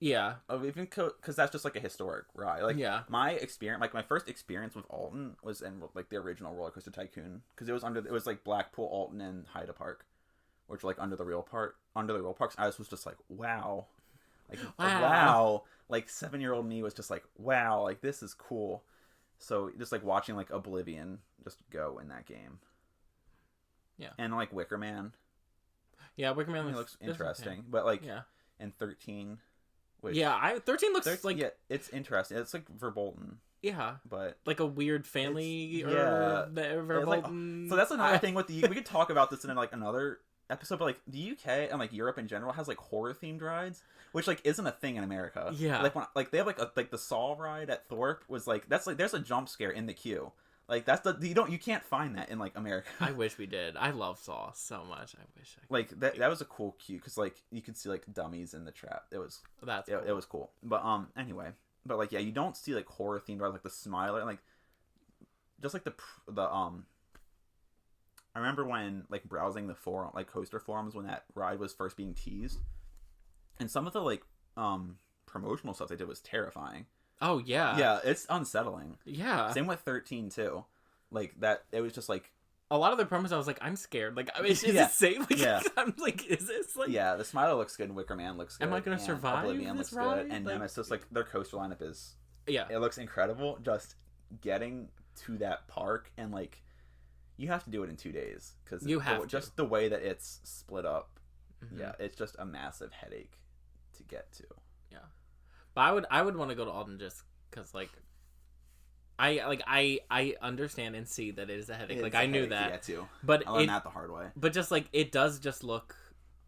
Yeah,
even because that's just like a historic ride. Like my experience, like my first experience with Alton was in like the original Roller Coaster Tycoon because it was like Blackpool, Alton, and Hyde Park, which were like under the real parks. I was just like wow, wow. Like 7-year-old me was just like wow, like this is cool. So just like watching like Oblivion just go in that game.
Yeah,
and like Wicker Man.
Yeah, Wicker Man
looks interesting, but like and 13.
13 looks like
it's interesting. It's like Verbolten.
Yeah,
but
like a weird family. Verbolten.
So that's another thing with the. We could talk about this in like another episode, but like the UK and like Europe in general has like horror themed rides, which like isn't a thing in America.
Yeah,
like they have like the Saw ride at Thorpe was like that's like there's a jump scare in the queue. Like that's you can't find that in like America.
I wish we did. I love Saw so much. I wish I could.
Like that was a cool queue because like you could see like dummies in the trap. It was cool. It was cool. But anyway, but like you don't see like horror themed rides like the Smiler and like just like the I remember when like browsing the forum like coaster forums when that ride was first being teased, and some of the like promotional stuff they did was terrifying.
Oh yeah.
Yeah, it's unsettling.
Yeah.
Same with 13 too. Like that it was just like
a lot of the promos I was like, I'm scared. Like is it safe? Like, I'm like, is this like
yeah, the Smiler looks good and Wicker Man looks good.
Am I gonna survive?
Oblivion looks
ride?
Good. And like, Nemesis, like their coaster lineup is
it
looks incredible. Just getting to that park and like you have to do it in 2 days. Because just the way that it's split up. Yeah, it's just a massive headache to get to.
But I would want to go to Alton just because like I understand and see that it is a headache. Like I knew that.
To get to.
But
I learned that the hard way.
But just like it does just look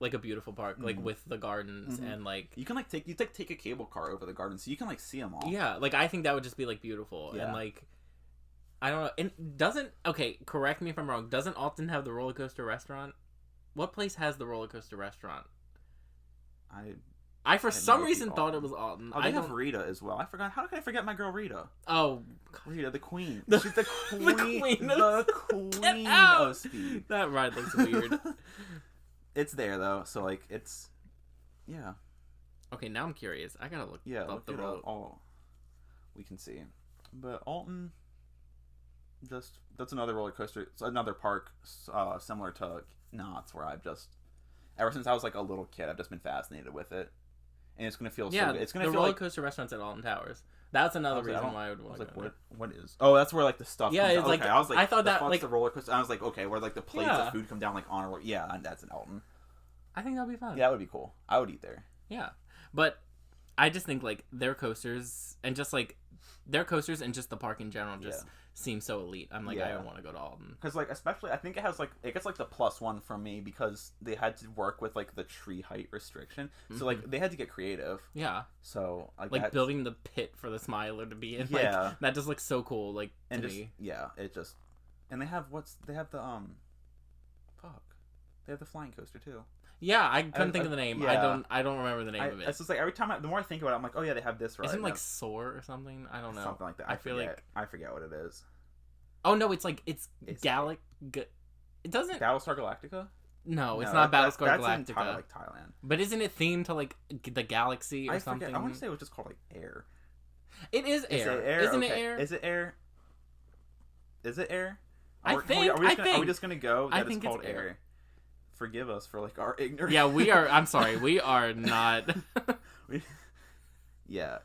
like a beautiful park, like with the gardens and like
you can like take a cable car over the gardens so you can like see them all.
Yeah, like I think that would just be like beautiful and like I don't know. And correct me if I'm wrong. Doesn't Alton have the roller coaster restaurant? What place has the roller coaster restaurant? I for some reason thought it was Alton.
Oh, they have Rita as well. I forgot. How could I forget my girl Rita?
Oh,
Rita, the queen. She's the queen. The queen of speed.
That ride looks weird.
It's there though, so like it's, yeah.
Okay, now I'm curious. I gotta look.
Yeah, look the road. All we can see, but Alton. that's another roller coaster. It's another park similar to Knott's, where I've just ever since I was like a little kid, I've just been fascinated with it, and it's gonna feel so good. It's gonna feel
roller coaster restaurants at Alton Towers. That's another reason why I would want to go.
What is? Oh, that's where like the stuff.
Yeah,
comes
it's
out.
like
Okay, I was like,
I thought that like
the roller coaster. I was like, okay, where like the plates of food come down like on a yeah, that's an Alton.
I think that'd be fun.
Yeah, that would be cool. I would eat there.
Yeah, but I just think like their coasters and just the park in general just seem so elite. I'm like, I don't want to go to Alton
because like especially I think it has like it gets like the +1 from me because they had to work with like the tree height restriction, so like they had to get creative.
Yeah.
So
like building the pit for the Smiler to be in. Yeah. Like, that just looks so cool. Like
and
to
just,
me.
Yeah. It just and they have they have the flying coaster too.
Yeah, I couldn't think of the name. Yeah. I don't remember the name of it.
It's just like every time the more I think about it, I'm like, oh yeah, they have this right.
Isn't it like Soar or something? I don't know.
Something like that. I forget what it is.
Oh no, it's Gallic. It doesn't.
Battlestar Galactica.
No, it's not Battlestar Galactica.
That's in like Thailand.
But isn't it themed to like the galaxy or something?
I want to say it was just called like Air.
It is Air. Isn't it Air?
Is it Air? Is it Air?
Are
we just gonna go that it's called Air? Forgive us for like our ignorance.
Yeah, we are. I'm sorry, we are not.
Yeah,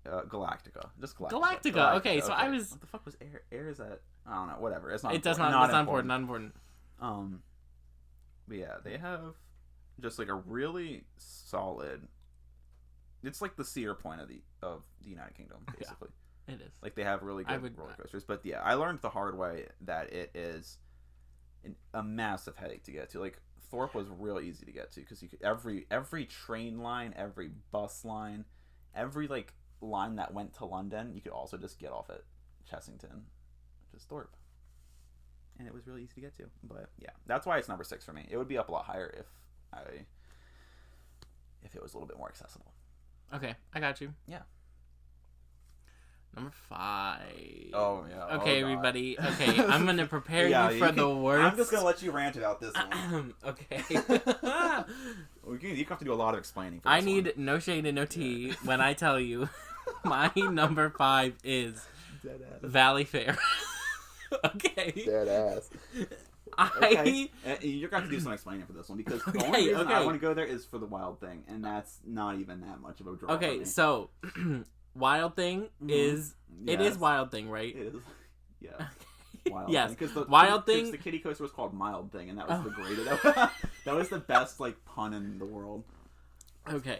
Galactica, just
Galactica. Okay, so I was.
What the fuck was Air? Air is that? I don't know. Whatever. It's not.
It does not. It's not important. Not important.
But yeah, they have just like a really solid. It's like the Cedar Point of the United Kingdom, basically.
Yeah, it is.
Like they have really good roller coasters, but yeah, I learned the hard way that it is a massive headache to get to. Like Thorpe was real easy to get to because you could every train line, every bus line, every like line that went to London, you could also just get off at Chessington, which is Thorpe, and it was really easy to get to. But yeah, that's why it's number 6 for me. It would be up a lot higher if it was a little bit more accessible.
Okay, I got you.
Yeah.
Number 5.
Oh, yeah.
Okay, everybody. Okay, I'm going to prepare you for the worst.
I'm just going to let you rant about this one.
Okay.
You have to do a lot of explaining for this
I need no shade and no tea when I tell you my number 5 is Valley Fair. Okay.
Dead ass. Okay. You're going to have to do some explaining for this one because the only reason I want to go there is for the Wild Thing, and that's not even that much of a draw.
Okay, so... Wild Thing is it is Wild Thing, right?
It is. Yeah. Wild
yes.
Thing. Because
Wild Thing.
The kiddie coaster was called Mild Thing, and that was the greatest. That was the best like pun in the world.
Okay.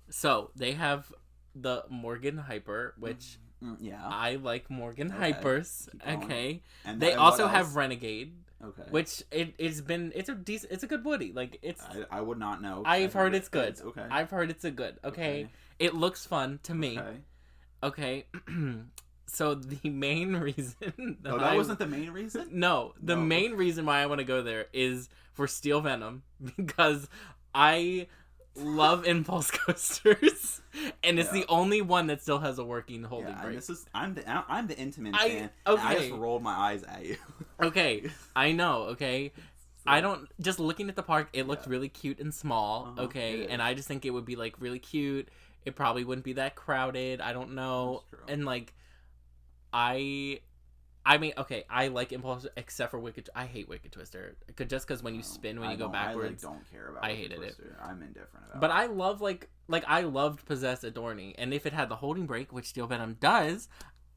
So they have the Morgan Hyper, which I like Morgan Hypers. Okay. And they also have Renegade.
Okay.
Which it's a good Woody. Like it's.
I would not know.
I've heard it's good. Okay. I've heard it's a good. Okay. It looks fun to me. Okay. So the main reason...
that wasn't the main reason?
No. The main reason why I want to go there is for Steel Venom. Because I love impulse coasters. And it's the only one that still has a working holding brake.
I'm the intimate fan. Okay. I just rolled my eyes at you.
Okay. I know. Okay. I don't... Just looking at the park, it looked really cute and small. Okay. And I just think it would be like really cute. It probably wouldn't be that crowded. I don't know. And like, I mean, okay, I like Impulse except for Wicked. I hate Wicked Twister. Just because when you spin, when you go backwards,
I don't care about.
I hated it.
I'm indifferent about.
But I love like I loved Possess Adorny, and if it had the holding brake, which Steel Venom does,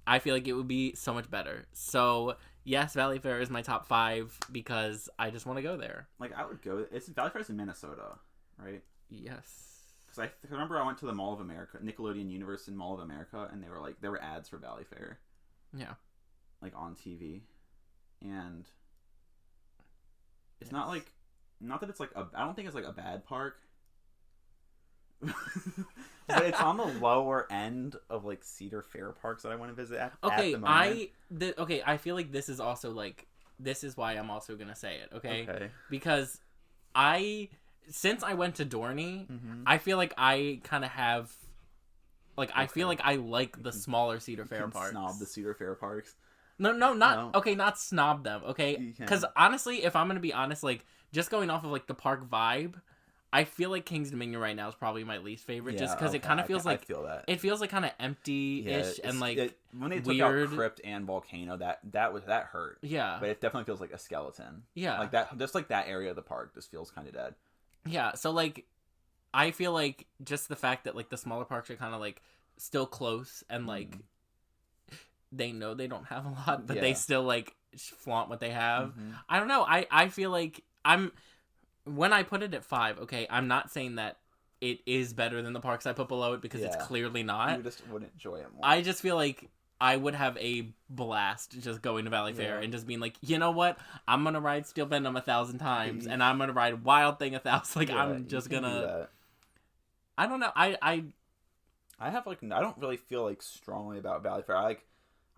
I feel like it would be so much better. So yes, Valley Fair is my top 5 because I just want to go there.
Like I would go. Valley Fair's in Minnesota, right?
Yes.
I remember I went to the Mall of America, Nickelodeon Universe in Mall of America, and there were ads for Valley Fair.
Yeah.
Like on TV. And it's not that it's like I don't think it's like a bad park. But it's on the lower end of like Cedar Fair parks that I want to visit at the moment.
I feel like this is also like this is why I'm also going to say it, okay? Because since I went to Dorney, I feel like I kind of have, like, I feel like I like the smaller Cedar Fair parks.
Snob the Cedar Fair parks?
Not snob them, okay? Because honestly, if I'm going to be honest, like, just going off of, like, the park vibe, I feel like King's Dominion right now is probably my least favorite, just because it kind of feels like... I feel that. It feels like kind of empty-ish and like
when they took out Crypt and Volcano, that hurt.
Yeah.
But it definitely feels like a skeleton.
Yeah.
Like that, just like that area of the park just feels kind of dead.
Yeah, so like, I feel like just the fact that like the smaller parks are kind of like still close and like they know they don't have a lot, but they still like flaunt what they have. I don't know. I feel like when I put it at 5, okay, I'm not saying that it is better than the parks I put below it because it's clearly not.
You just wouldn't enjoy it more.
I just feel like I would have a blast just going to Valley Fair and just being like, you know what? I'm going to ride Steel Venom 1,000 times and I'm going to ride Wild Thing 1,000. Like, I'm just going to... I don't know. I
have like... I don't really feel like strongly about Valley Fair. I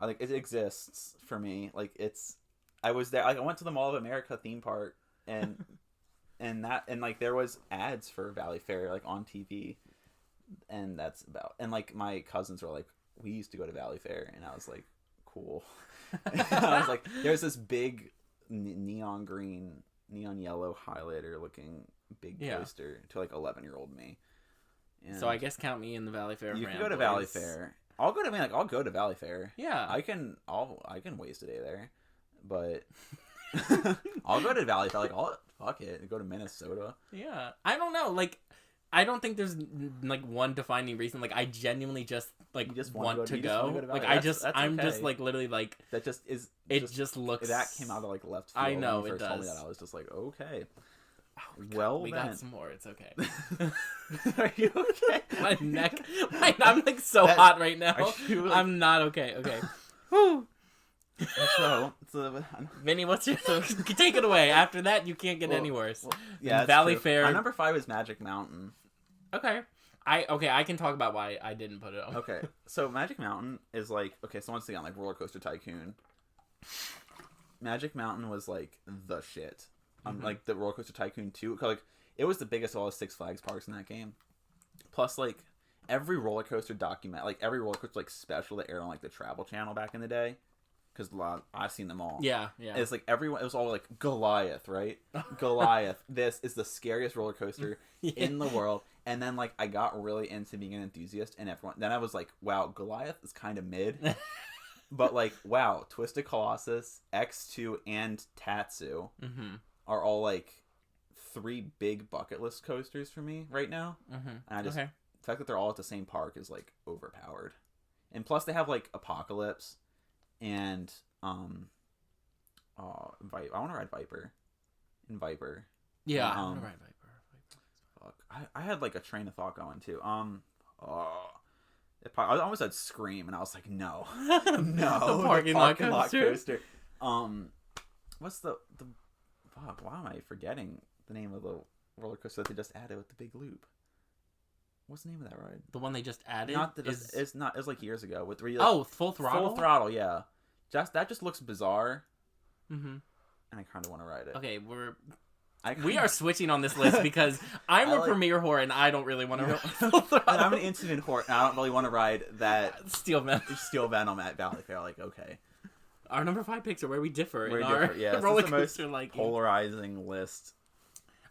like it exists for me. Like, it's... I was there... Like, I went to the Mall of America theme park and... And like there was ads for Valley Fair like on TV, and that's about. And like my cousins were like, we used to go to Valley Fair, and I was like, cool. I was like, there's this big neon yellow highlighter looking big poster to like 11-year-old me. And
so I guess count me in the Valley Fair.
You can go to Valley Fair. I'll go to Valley Fair.
Yeah,
I can waste a day there, but. I'll go to Valley Fair. Like, fuck it. Go to Minnesota.
Yeah, I don't know. Like, I don't think there's like one defining reason. Like, I genuinely just like want to go. Like, I'm just like literally like
that. Just is.
It just looks
that came out of like left field.
I know
when you
it
first
does.
Told me that, I was just like, okay.
Oh, we got some more. It's okay.
Are you okay?
My neck. I'm like so hot right now. I'm not okay. Okay. Whew.
So
Vinny, what's your take it away? After that, you can't get any worse.
Yeah,
Valley Fair.
My number 5 is Magic Mountain.
Okay, I can talk about why I didn't put it on.
Okay, so Magic Mountain is like so once again like Roller Coaster Tycoon. Magic Mountain was like the shit. Like the Roller Coaster Tycoon 2, like it was the biggest of all the Six Flags parks in that game. Plus, like every roller coaster every roller coaster like special that aired on like the Travel Channel back in the day. Because I've seen them all.
Yeah.
It's like everyone. It was all like Goliath, right? Goliath. This is the scariest roller coaster in the world. And then like I got really into being an enthusiast, and everyone. Then I was like, wow, Goliath is kind of mid. But like, wow, Twisted Colossus, X2, and Tatsu are all like 3 big bucket list coasters for me right now. And I just the fact that they're all at the same park is like overpowered. And plus, they have like Apocalypse. And I want to ride Viper.
Yeah, I want to ride Viper.
Fuck, I had like a train of thought going too. I almost said Scream, and I was like, no,
the parking lot coaster.
What's the fuck? Why am I forgetting the name of the roller coaster that they just added with the big loop? What's the name of that ride?
The one they just added?
It's not. It was like years ago with
Full Throttle.
Full Throttle, yeah. That just looks bizarre. And I kind of want to ride it.
Okay, we are switching on this list because I'm a premiere whore and I don't really want to ride Full Throttle. And
I'm an incident whore and I don't really want to ride that
Steel Venom
at Valley Fair. Like, okay.
Our number 5 picks are where we differ in our roller coaster liking.
Polarizing list.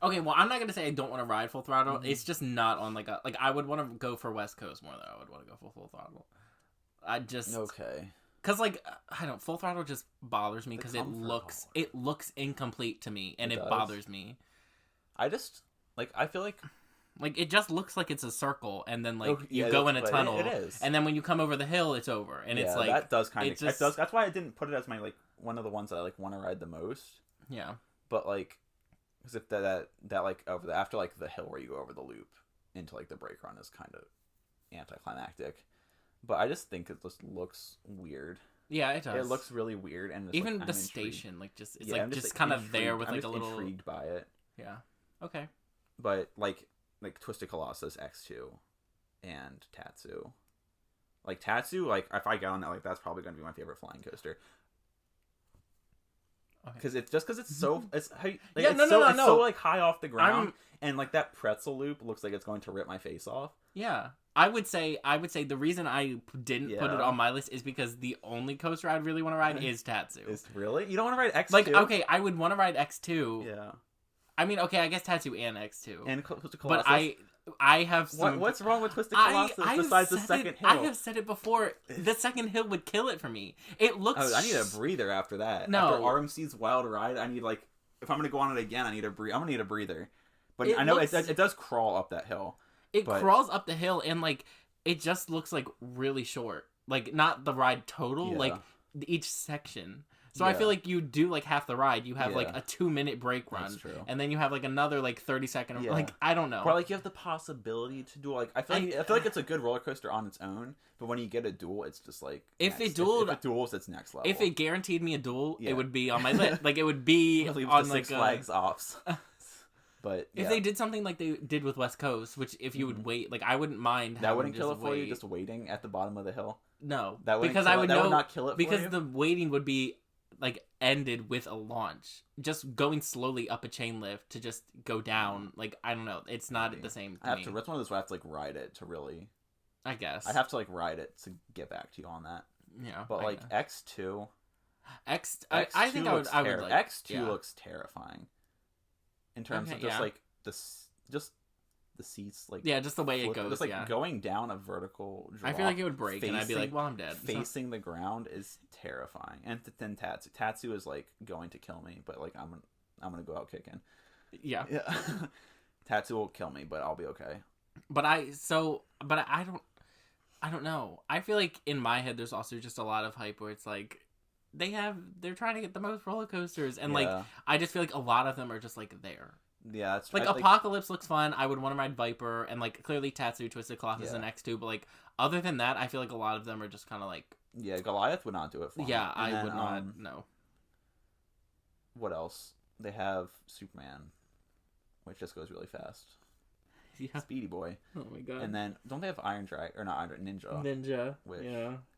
Okay, well, I'm not going to say I don't want to ride Full Throttle. It's just not on like I would want to go for West Coast more than I would want to go for Full Throttle.
Okay.
Because like I don't, Full Throttle just bothers me because it looks incomplete to me and it bothers me.
I just I feel like
it just looks like it's a circle and then you go in a tunnel.
It is.
And then when you come over the hill, it's over. And it's like
that does kind of it does. That's why I didn't put it as my one of the ones that I want to ride the most.
Yeah.
But because if that over after the hill where you go over the loop into the brake run is kind of anticlimactic. But I just think it just looks weird.
Yeah, it does.
It looks really weird, and
even the station, it's just kind of there with
I'm
a little.
Intrigued by it.
Yeah. Okay.
But like Twisted Colossus X2 and Tatsu, Tatsu, if I get on that, that's probably going to be my favorite flying coaster. Because it's so it's so high off the ground, and that pretzel loop looks like it's going to rip my face off.
Yeah. I would say the reason I didn't put it on my list is because the only coaster I'd really want to ride is Tatsu.
Is really? You don't want to ride X2?
Okay, I would want to ride X2.
Yeah.
I mean, okay, I guess Tattoo and X2.
And Twisted
Colossus. But I have some...
What's wrong with Twisted Colossus besides the second hill?
I have said it before. The second hill would kill it for me. It looks...
I need a breather after that.
No.
After RMC's Wild Ride, I need, like... If I'm going to go on it again, I'm going to need a breather. But I know it does crawl up that hill.
It crawls up the hill, and, like, it just looks, like, really short. Like, not the ride total, like, each section... So I feel like you do, like, half the ride. You have, like, a 2-minute break run. That's true. And then you have, like, another, like, 30-second... Yeah. Like, I don't know.
Or, like, you have the possibility to do, like... I feel like it's a good roller coaster on its own. But when you get a duel, it's just, like... If it duels, it's next level.
If it guaranteed me a duel, it would be on my list. Like, it would be on, like,
Six Flags ops. But,
if they did something like they did with West Coast, which if you would wait... Like, I wouldn't mind
that wouldn't kill it for you, just waiting at the bottom of the hill?
No.
That would not kill it for you?
Because the waiting would be... like ended with a launch, just going slowly up a chain lift to just go down. Like, I don't know, it's not the same to me.
That's one of those where I have to like ride it to really,
I guess
I have to like ride it to get back to you on that.
Yeah,
but like X2
I think I would like
X2 looks terrifying in terms of just like the seats, like
just the way it goes,
just like going down a vertical drop,
I feel like it would break and I'd be like, well, I'm dead.
Facing the ground is terrifying. And then Tatsu is like going to kill me, but like I'm gonna go out kicking. Yeah. Tatsu will kill me, but I'll be okay.
But I don't know. I feel like in my head there's also just a lot of hype where it's like they're trying to get the most roller coasters, and like I just feel like a lot of them are just like there.
Yeah, that's
like Apocalypse looks fun. I would want to ride Viper, and like clearly Tatsu, Twisted Colossus, and X2. But like other than that, I feel like a lot of them are just kind of like
Goliath would not do it for me.
Yeah, I would not. No.
What else? They have Superman, which just goes really fast. Yeah. Speedy Boy.
Oh my god.
And then don't they have Iron Dragon or not Iron Ninja?
Ninja.
Which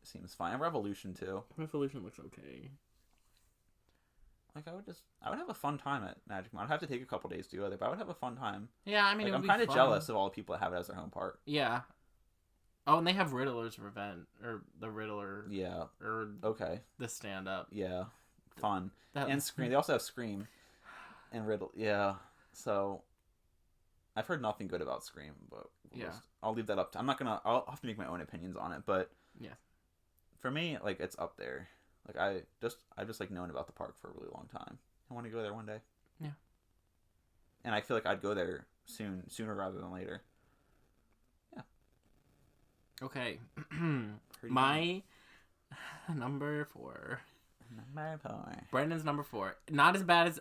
seems fine. And Revolution too.
Revolution looks okay.
Like I would have a fun time at Magic Mountain. I'd have to take a couple days to go there, but I would have a fun time.
Yeah, I mean,
like, I'm kind of jealous of all the people that have it as their home park.
Yeah. Oh, and they have Riddler's Revenge, or the Riddler.
Yeah.
Or the stand up.
Yeah. Fun. And Scream. They also have Scream and Riddle. Yeah. So I've heard nothing good about Scream, but I'll leave that up to. I'll have to make my own opinions on it, but for me, like it's up there. Like I've just like known about the park for a really long time. I want to go there one day.
Yeah.
And I feel like I'd go there sooner rather than later. Yeah.
Okay. My number 4. Brendan's number 4. Not as bad as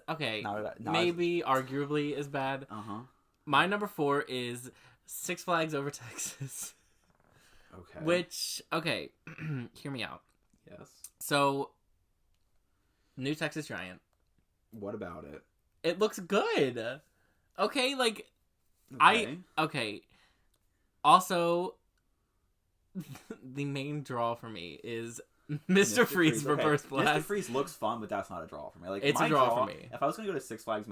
maybe arguably as bad. My number 4 is Six Flags Over Texas.
Okay.
Which hear me out.
Yes.
So, New Texas Giant.
What about it?
It looks good. Okay, like Also, the main draw for me is Mr. Freeze for First Blast.
Mr. Freeze looks fun, but that's not a draw for me. Like
it's a draw for me.
If I was gonna go to Six Flags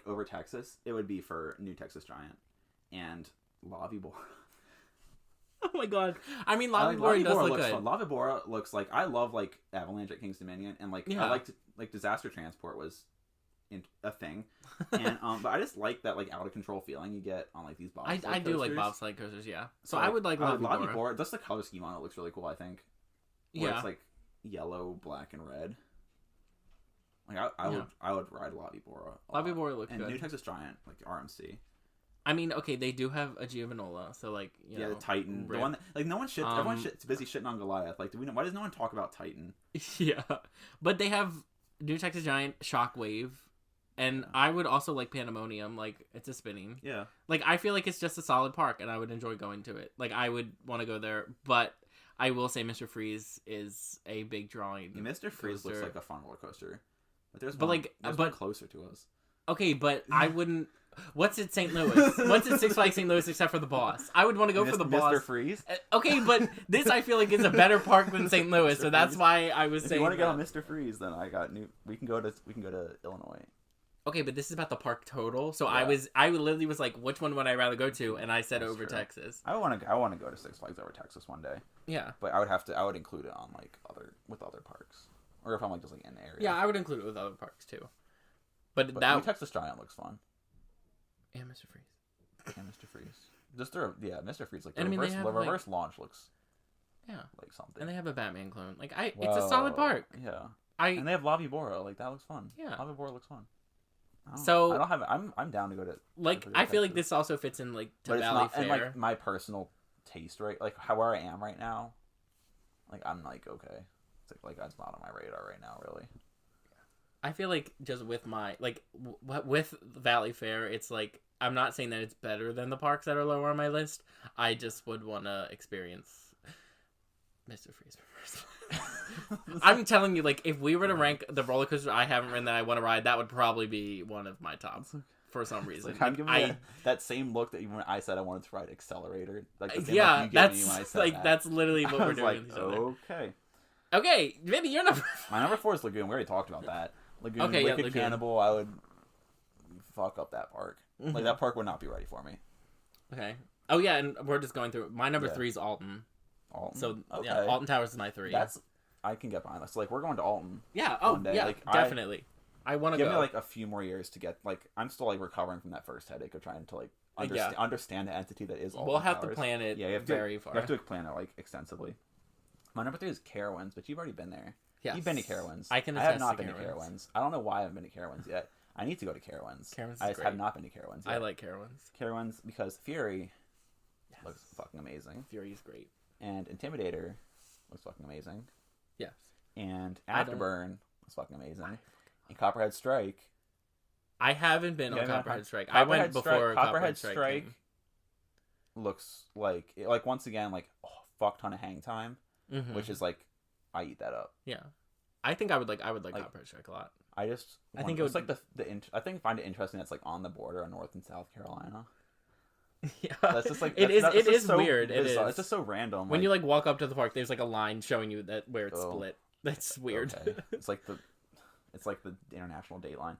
over Texas, it would be for New Texas Giant and Lobby Bora.
Oh my god! I mean, Lobby Bora does look good.
Fun. Lobby Bora looks like I love like Avalanche at King's Dominion, and like I liked like Disaster Transport was a thing, and but I just like that like out of control feeling you get on like these bobsled
I do like bobsled coasters, So I would like Lobby
Bora. Just the color scheme on it looks really cool. I think. Where it's like yellow, black, and red. Like I would ride Lobby Bora.
Lobby Bora looks good.
And New Texas Giant, like RMC.
I mean, okay, they do have a Giovanola, so like
the Titan, the one that, like no one everyone's busy shitting on Goliath. Like, why does no one talk about Titan?
Yeah, but they have New Texas Giant, Shockwave, and I would also like Pandemonium. Like, it's a spinning.
Yeah.
Like, I feel like it's just a solid park, and I would enjoy going to it. Like, I would want to go there, but I will say Mr. Freeze is a big drawing.
Yeah, Mr. Freeze looks like a fun roller coaster, but there's one closer to us.
Okay, but I wouldn't. What's at St. Louis? What's at Six Flags St. Louis except for the boss? I would want to go for the boss.
Mr. Freeze?
Okay, but this I feel like is a better park than St. Louis, so that's why I was saying.
If you want to get on Mr. Freeze, then we can go to Illinois.
Okay, but this is about the park total. So I literally was like, which one would I rather go to? And I said that's over true. Texas.
I want to go to Six Flags over Texas one day.
Yeah.
But I would include it on like other parks. Or if I'm like just like in the area.
Yeah, I would include it with other parks too. But
New Texas Giant looks fun.
And Mr. Freeze.
And Mr. Freeze. Just Mr. Freeze. Like, the reverse launch looks like something.
And they have a Batman clone. Like, it's a solid park.
Yeah. And they have La Vibora. Like, that looks fun.
Yeah.
La Vibora looks fun. I'm down to go to...
Like, I feel like this also fits in, like, to Valley Fair.
And, like, my personal taste, right? Like, where I am right now, like, I'm, like, okay. It's like that's not on my radar right now, really.
I feel like just with my... Like, with Valley Fair, it's, like... I'm not saying that it's better than the parks that are lower on my list. I just would want to experience Mr. Freeze first. I'm telling you, like, if we were to rank the roller coaster I haven't ridden that I want to ride, that would probably be one of my tops for some reason.
Like, I'm giving that same look that when I said I wanted to ride Accelerator. Like, the same
yeah,
look you gave me when I said
like that's literally what we're doing.
Like, with each other.
Okay, Vinny, you're number.
My number 4 is Lagoon. We already talked about that. Lagoon, Wicked Cannibal. I would fuck up that park. Mm-hmm. Like, that park would not be ready for me.
Okay. Oh yeah, and we're just going through. My number 3 is Alton. So Alton Towers is my 3.
I can get behind that. So, like, we're going to Alton.
Yeah. Oh, one day. Yeah. Like, definitely. I want to go.
Give me like a few more years to get. Like, I'm still like recovering from that first headache of trying to like understand the entity that is Alton
We'll have
Towers.
To plan it. Yeah, very far.
You have to plan it like extensively. My number 3 is Carowinds, but you've already been there.
Yes.
You've been to Carowinds.
I
have not been to Carowinds. I don't know why I haven't been to Carowinds yet. I need to go to Carowinds. I just have not been to Carowinds yet.
I like Carowinds.
Carowinds because Fury looks fucking amazing.
Fury is great.
And Intimidator looks fucking amazing.
Yes.
And Afterburn looks fucking amazing. And Copperhead Strike.
I haven't been on Copperhead Strike. I went before
Copperhead Strike. Looks like once again like fuck ton of hang time, which is like I eat that up.
Yeah. I think I would like Copperhead Strike a lot.
I think it was like I find it interesting that's like on the border of North and South Carolina.
Yeah,
that's just like
it is so weird. It is.
It's just so random.
When you like walk up to the park, there's like a line showing you that where it's split. That's weird.
Okay. It's like the international date line,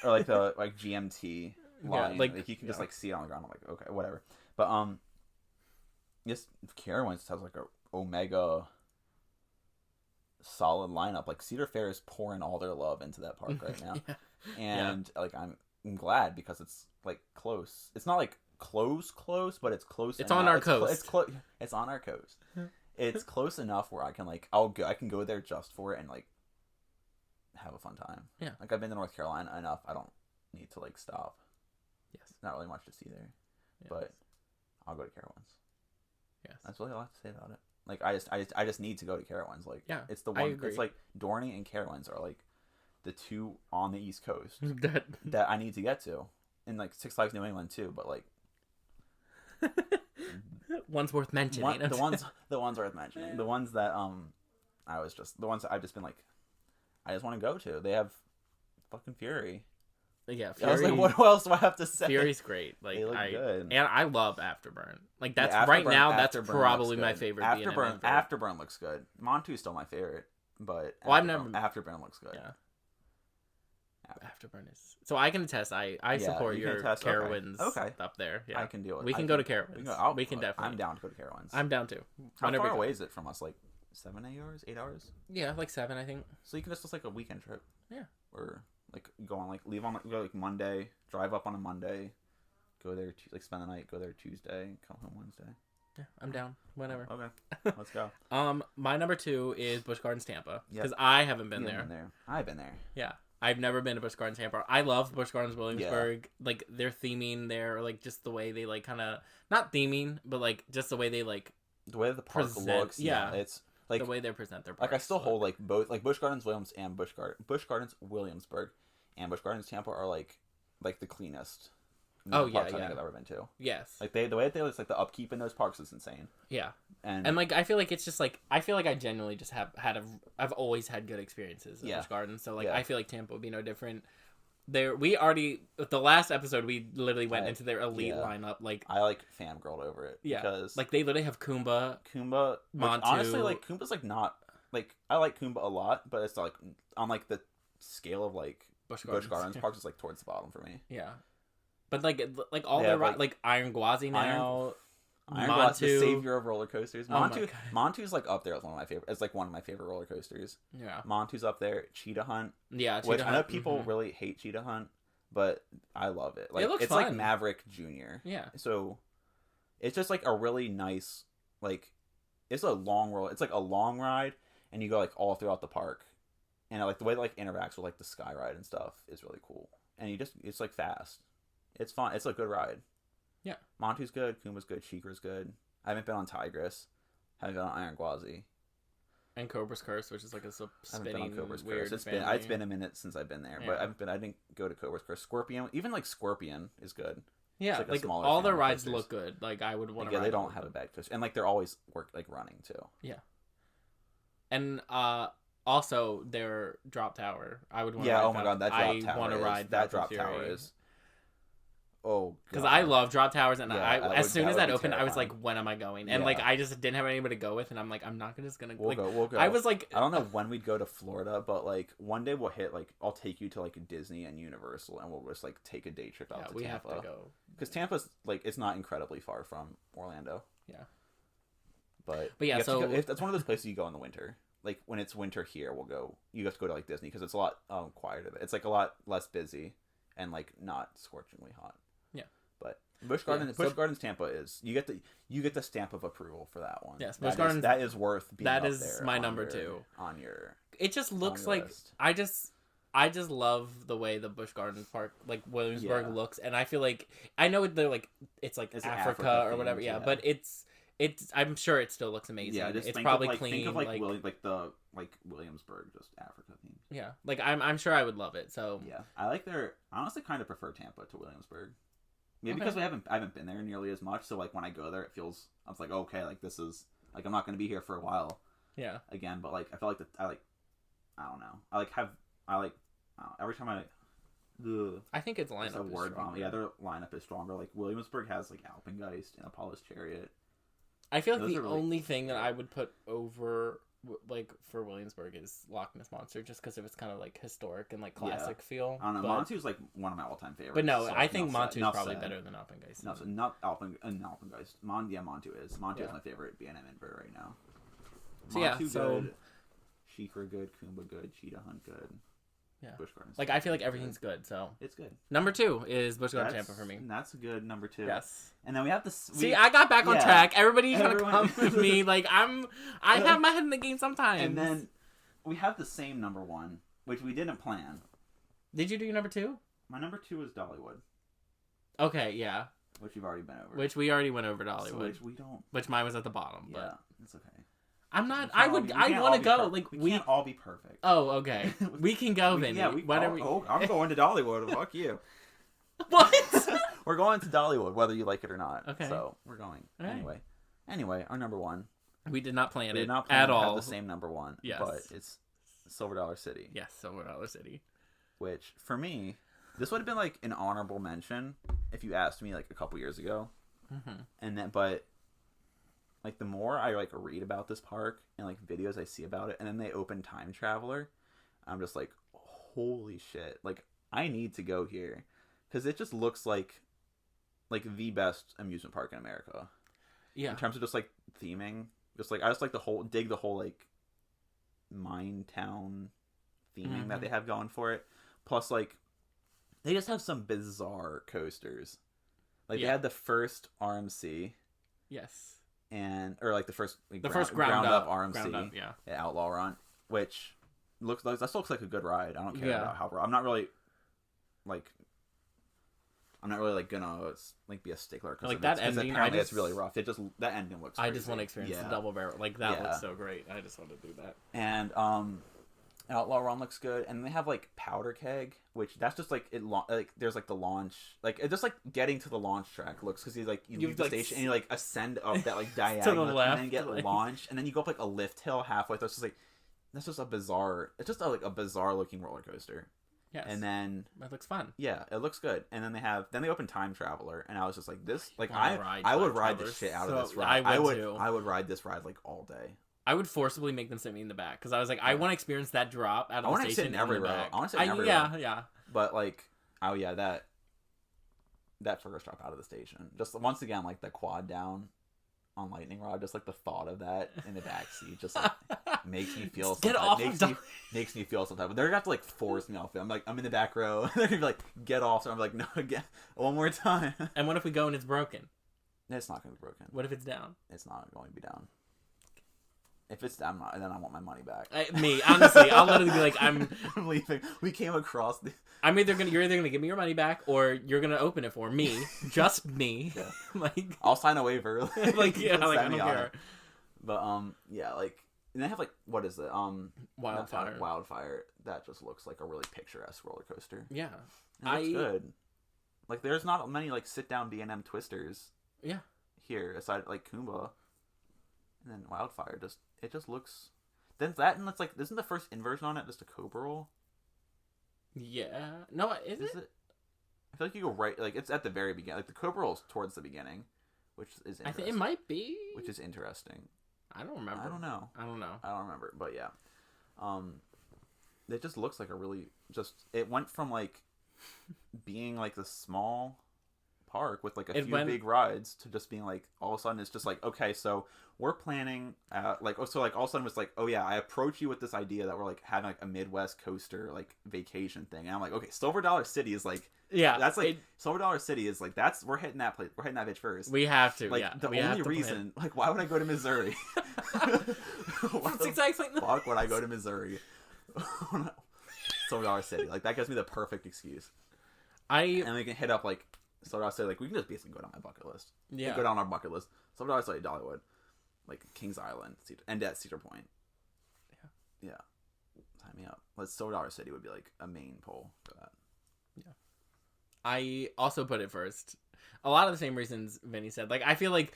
or like the GMT line. Yeah, like you can just like see it on the ground. I'm like, okay, whatever. But this Carowinds has like a Omega solid lineup. Like Cedar Fair is pouring all their love into that park right now, and like I'm glad because it's like close. It's not like close, but it's close.
It's on our coast.
It's on our coast. It's close enough where I can like I can go there just for it and like have a fun time.
Yeah.
Like I've been to North Carolina enough. I don't need to like stop.
Yes.
Not really much to see there. Yes. But I'll go to Carowinds.
Yes.
That's really all I have to say about it. Like I just need to go to Carowinds. Like it's the one.
I agree.
It's like Dorney and Carowinds are like the two on the East Coast that I need to get to. And like Six Flags New England too, but like
one's worth mentioning.
The ones worth mentioning. The ones that I've just been like I just want to go to. They have fucking Fury.
Yeah, Fury.
I was like, what else do I have to say?
Fury's great. Like,
they look good.
And I love Afterburn. Like that's that's probably my favorite.
Afterburn looks good. Montu's still my favorite, but Afterburn looks good.
Yeah. Afterburn is so I can attest. I support your Carowinds up there. Yeah,
I can deal with.
We can go to Carowinds. We can definitely.
I'm down to go to Carowinds.
I'm down too.
How far away is it from us? Like 7 hours, 8 hours?
Yeah, like 7, I think.
So you can just like a weekend trip.
Yeah.
Or like go on like leave on go like Monday, drive up on a Monday, go there like spend the night, go there Tuesday, come home Wednesday.
Yeah, I'm down. Whenever.
Okay, let's go.
My number 2 is Busch Gardens Tampa because I haven't been there.
I've been there.
Yeah. I've never been to Busch Gardens Tampa. I love Busch Gardens Williamsburg. Yeah. Like their theming there, or like just the way they like kind of not theming, but like just the way they like
the way the park looks. Yeah, it's like
the way they present their parks.
Like I still hold like both like Busch Gardens Williams and Busch Gardens Williamsburg and Busch Gardens Tampa are like the cleanest. Parks I think I've ever been to.
Yes.
Like the way they look, like the upkeep in those parks is insane.
Yeah. And like I feel like it's just like I feel like I genuinely just I've always had good experiences in Busch Gardens. So like I feel like Tampa would be no different. The last episode we literally went into their elite lineup. Like
I like fangirled over it.
Yeah.
Because
like they literally have Kumba,
Montu. Honestly, like Kumba's like not like I like Kumba a lot, but it's like on like the scale of like Busch Gardens parks is like towards the bottom for me.
Yeah. But like all their like Iron Gwazi now,
Montu, the savior of roller coasters. Montu's like up there as one of my favorite. It's like one of my favorite roller coasters.
Yeah,
Montu's up there. Cheetah Hunt.
Yeah,
I know people really hate Cheetah Hunt. but I love it. Like
it looks
it's
fun.
Like Maverick Jr.
Yeah.
So it's just like a really nice, like, it's a long roll. It's like a long ride, and you go like all throughout the park, and like the way it like interacts with like the sky ride and stuff is really cool. And it's like fast. It's fun. It's a good ride.
Yeah.
Montu's good. Kuma's good. Sheikah's good. I haven't been on Tigress. Haven't been on Iron Gwazi.
And Cobra's Curse, which is like a spinning
I haven't been on Cobra's
weird
Curse. It's been a minute since I've been there, but I didn't go to Cobra's Curse. Scorpion, even like Scorpion is good.
Yeah, like all their rides look good. Like I would want to.
Yeah, they don't have a bag coaster, and like they're always running too.
Yeah. And also their drop tower. I would want.
Yeah. Oh my god, that drop tower. I want to ride that drop tower. Is. Oh,
because I love drop towers, and as soon as that opened, terrifying. I was like, "When am I going?" And like, I just didn't have anybody to go with, and I'm like, "I'm not just gonna." We'll go. I was like,
I don't know when we'd go to Florida, but like one day we'll hit like I'll take you to like Disney and Universal, and we'll just like take a day trip out to Tampa. We have to go because Tampa's like it's not incredibly far from Orlando.
Yeah,
but
yeah, so
if that's one of those places you go in the winter. Like when it's winter here, we'll go. You have to go to like Disney because it's a lot quieter. It's like a lot less busy and like not scorchingly hot.
Yeah.
But Busch Gardens Tampa is you get the stamp of approval for that one.
Yes,
Busch Gardens that is worth being
that
up
is
there
my number 2
on your.
It just looks like list. I just love the way the Busch Gardens Park like Williamsburg looks, and I feel like I know they're like it's Africa or whatever, yeah, but it's I'm sure it still looks amazing. Yeah, it's probably clean. Think of
like Williamsburg, just Africa theme.
Yeah, like I'm sure I would love it. So
yeah, I honestly kind of prefer Tampa to Williamsburg. Maybe because I haven't been there nearly as much, so like when I go there, I was like, okay, like this is like I'm not going to be here for a while.
Yeah.
Again, but like I feel like I don't know. Every time
I think its lineup is stronger.
Yeah, their lineup is stronger. Like Williamsburg has like Alpengeist and Apollo's Chariot.
I feel like the only thing that I would put over like for Williamsburg is Loch Ness Monster, just because of its kind of like historic and like classic feel.
I don't know. Montu's like one of my all-time favorites.
But no, so I think Montu's probably better than Alpengeist.
No, so not Alpengeist. Montu is my favorite B&M invert right now. Montu good, Sheikah good, Kumba good, Cheetah Hunt good.
Yeah.
Busch Gardens.
Like I feel like everything's good, so
it's good.
Number 2 is Busch Gardens Tampa for me.
That's a good number 2.
Yes.
And then we have
See, I got back on track. Everybody's gonna come with me. Like I have my head in the game sometimes.
And then we have the same number 1, which we didn't plan.
Did you do your number 2?
My number 2 is Dollywood.
Okay, yeah.
Which you've already been over.
Which we already went over Dollywood. So
which we don't.
Which mine was at the bottom.
Yeah,
but
it's okay.
I'm not. I want to go. Like
we can't all be perfect.
Oh, okay. We can go, Vinny.
Yeah, I'm going to Dollywood. Fuck you.
What?
We're going to Dollywood, whether you like it or not.
Okay.
So we're going
right.
Anyway, our number 1.
We did not plan it
at
all.
Have the same number 1.
Yes.
But it's Silver Dollar City.
Yes, Silver Dollar City.
Which for me, this would have been like an honorable mention if you asked me like a couple years ago.
Mm-hmm.
And then, but. Like the more I like read about this park and like videos I see about it, and then they open Time Traveler, I'm just like, holy shit! Like I need to go here because it just looks like the best amusement park in America.
Yeah.
In terms of just like theming, I just like the whole like Mine Town theming that they have going for it. Plus, like they just have some bizarre coasters. Like they had the first RMC.
Yes.
Or like the first
ground up
RMC at Outlaw Run, which looks like a good ride. I don't care about how I'm not really gonna like be a stickler because
like that ending.
Apparently it's really rough. That ending looks crazy.
I just want to experience the double barrel. Like that looks so great. I just want to do that.
And Outlaw Run looks good, and they have like Powder Keg, which that's just like it. Like there's like the launch, like it just like getting to the launch track looks because you leave the station and you like ascend up that like diagonal and then get launched, and then you go up like a lift hill halfway through. It's just like that's just a bizarre. It's just a bizarre looking roller coaster.
Yes.
And then
that looks fun.
Yeah, it looks good. And then they open Time Traveler, and I was just like this. Like I would ride the shit out of this ride. I would ride this ride like all day.
I would forcibly make them sit me in the back because I was like, I want to experience that drop out of the station. I want to sit in
every row. I want to sit in every row.
Yeah.
But like, oh yeah, that first drop out of the station, just once again like the quad down, on Lightning Rod, just like the thought of that in the backseat just like makes me feel
get off
makes me feel some type of, they're gonna have to like force me off it. I'm like, I'm in the back row. They're gonna be like, get off. So I'm like, no, again, one more time.
And what if we go and it's broken?
It's not gonna be broken.
What if it's down?
It's not going to be down. If it's down, then I want my money back.
Honestly, I'll literally be like, I'm
leaving. We came across the.
You're either gonna give me your money back, or you're gonna open it for me, just me.
Yeah.
Like,
I'll sign a waiver.
Like, yeah, like I don't care.
But yeah, like, and they have like, what is it?
Wildfire.
Wildfire. That just looks like a really picturesque roller coaster.
Yeah,
it looks good. Like, there's not many like sit down B&M twisters.
Yeah.
Here, aside like Kumba, and then Wildfire, it just looks. Then that, and it's like, isn't the first inversion on it just a Cobra roll?
Yeah. No, is it?
I feel like you go right, like, it's at the very beginning. Like, the Cobra roll's towards the beginning, which is interesting.
I think it might be.
Which is interesting.
I don't remember.
I don't know. I don't remember, but yeah. It just looks like a really, it went from, like, being, like, the small park with like a few big rides to just being like, all of a sudden it's just like, okay, so we're planning like, all of a sudden it's like, oh yeah, I approach you with this idea that we're like having like a Midwest coaster like vacation thing, and I'm like, okay, Silver Dollar City is like, yeah, that's like Silver Dollar City is like, we're hitting that place, we're hitting that bitch first.
We have to,
like,
yeah.
The only reason, like, why would I go to Missouri?
That's exactly
fuck would I go to Missouri? Silver Dollar City, like, that gives me the perfect excuse. And we can hit up like, so I say, like, we can just basically go down my bucket list. Yeah. Go down our bucket list. So I say Dollywood, like Kings Island, and at Cedar Point. Yeah. Sign me up. Silver Dollar City would be like a main poll for that.
Yeah. I also put it first. A lot of the same reasons Vinny said. Like, I feel like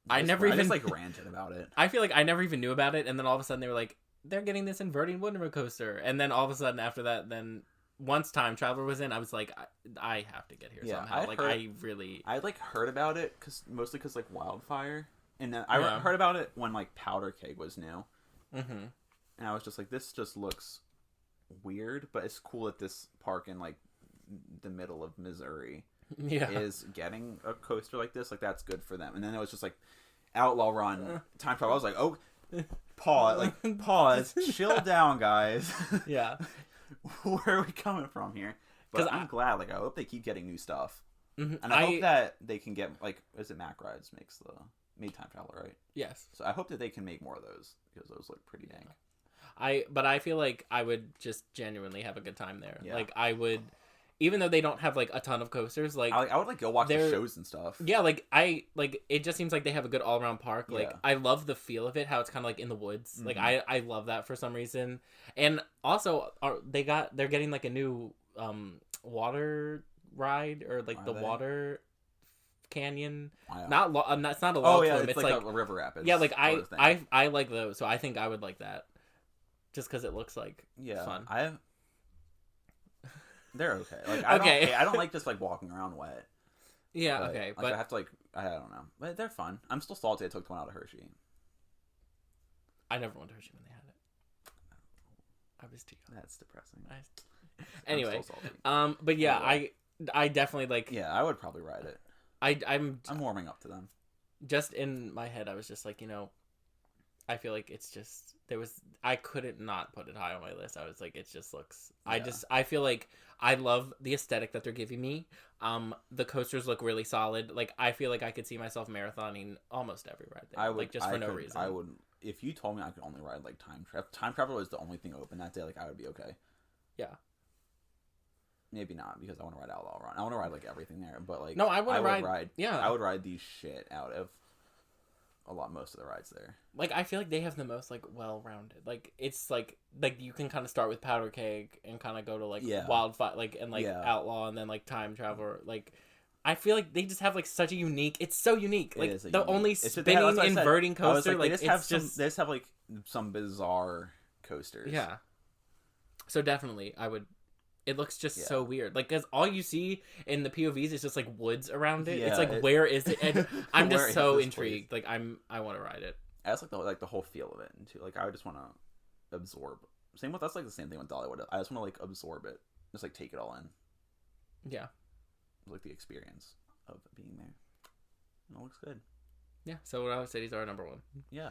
I just
like ranted about it.
I feel like I never even knew about it, and then all of a sudden they were like, they're getting this inverting wooden coaster, and then all of a sudden after that, then. Once Time Traveler was in, I was like, I have to get here somehow. I
like heard about it mostly because like Wildfire, and then I heard about it when like Powder Keg was new, and I was just like, this just looks weird, but it's cool that this park in like the middle of Missouri is getting a coaster like this. Like, that's good for them. And then it was just like Outlaw Run, Time Travel. I was like, oh, pause, chill down, guys.
Yeah.
Where are we coming from here? But I'm glad. Like, I hope they keep getting new stuff, and I hope that they can get like, is it Mack Rides made Time Traveler, right?
Yes.
So I hope that they can make more of those, because those look pretty dank.
But I feel like I would just genuinely have a good time there. Yeah. Like, I would, even though they don't have like a ton of coasters, like
I would like go watch the shows and stuff.
Yeah, it just seems like they have a good all around park. Like, I love the feel of it, how it's kind of like in the woods. Like, I love that for some reason. And also, they're getting like a new water ride, or like water canyon. It's not a log flume.
It's like a river rapids.
Yeah, like I like those, so I think I would like that, just because it looks like fun.
They're okay. Like, I don't like just like walking around wet.
Yeah, okay,
but I have to like, I don't know, but they're fun. I'm still salty I took one out of Hershey.
I never went to Hershey when they had it. I was too young.
That's depressing.
Anyway, but yeah, I definitely like.
Yeah, I would probably ride it.
I'm
warming up to them.
Just in my head, I was just like, I feel like it's just I couldn't not put it high on my list. I was like, it just looks. Yeah. I feel like I love the aesthetic that they're giving me. The coasters look really solid. Like, I feel like I could see myself marathoning almost every ride there. No reason.
I would, if you told me I could only ride like Time Travel was the only thing open that day, like, I would be okay.
Yeah.
Maybe not, because I want to ride Outlaw Run. I want to ride like everything there, but like,
no, I would ride. Yeah,
I would ride the shit out of most of the rides there.
Like, I feel like they have the most like well-rounded. Like, it's like you can kind of start with Powder Keg and kind of go to like Wildfire, like, and like Outlaw, and then like Time Traveler. Like, I feel like they just have like such a unique. It's so unique. Like, the only spinning inverting coaster. Like, they
just have like some bizarre coasters.
Yeah. So definitely, I would. It looks just so weird. Like, because all you see in the POVs is just like woods around it. Yeah, it's like, where is it? And I'm just so intrigued. Place? Like, I want to ride it.
I just like the whole feel of it, and too. Like, I just want to absorb. That's like the same thing with Dollywood. I just want to like absorb it, just like take it all in.
Yeah.
Like the experience of being there. And it looks good.
Yeah, so Solar Cities are our number one.
Yeah.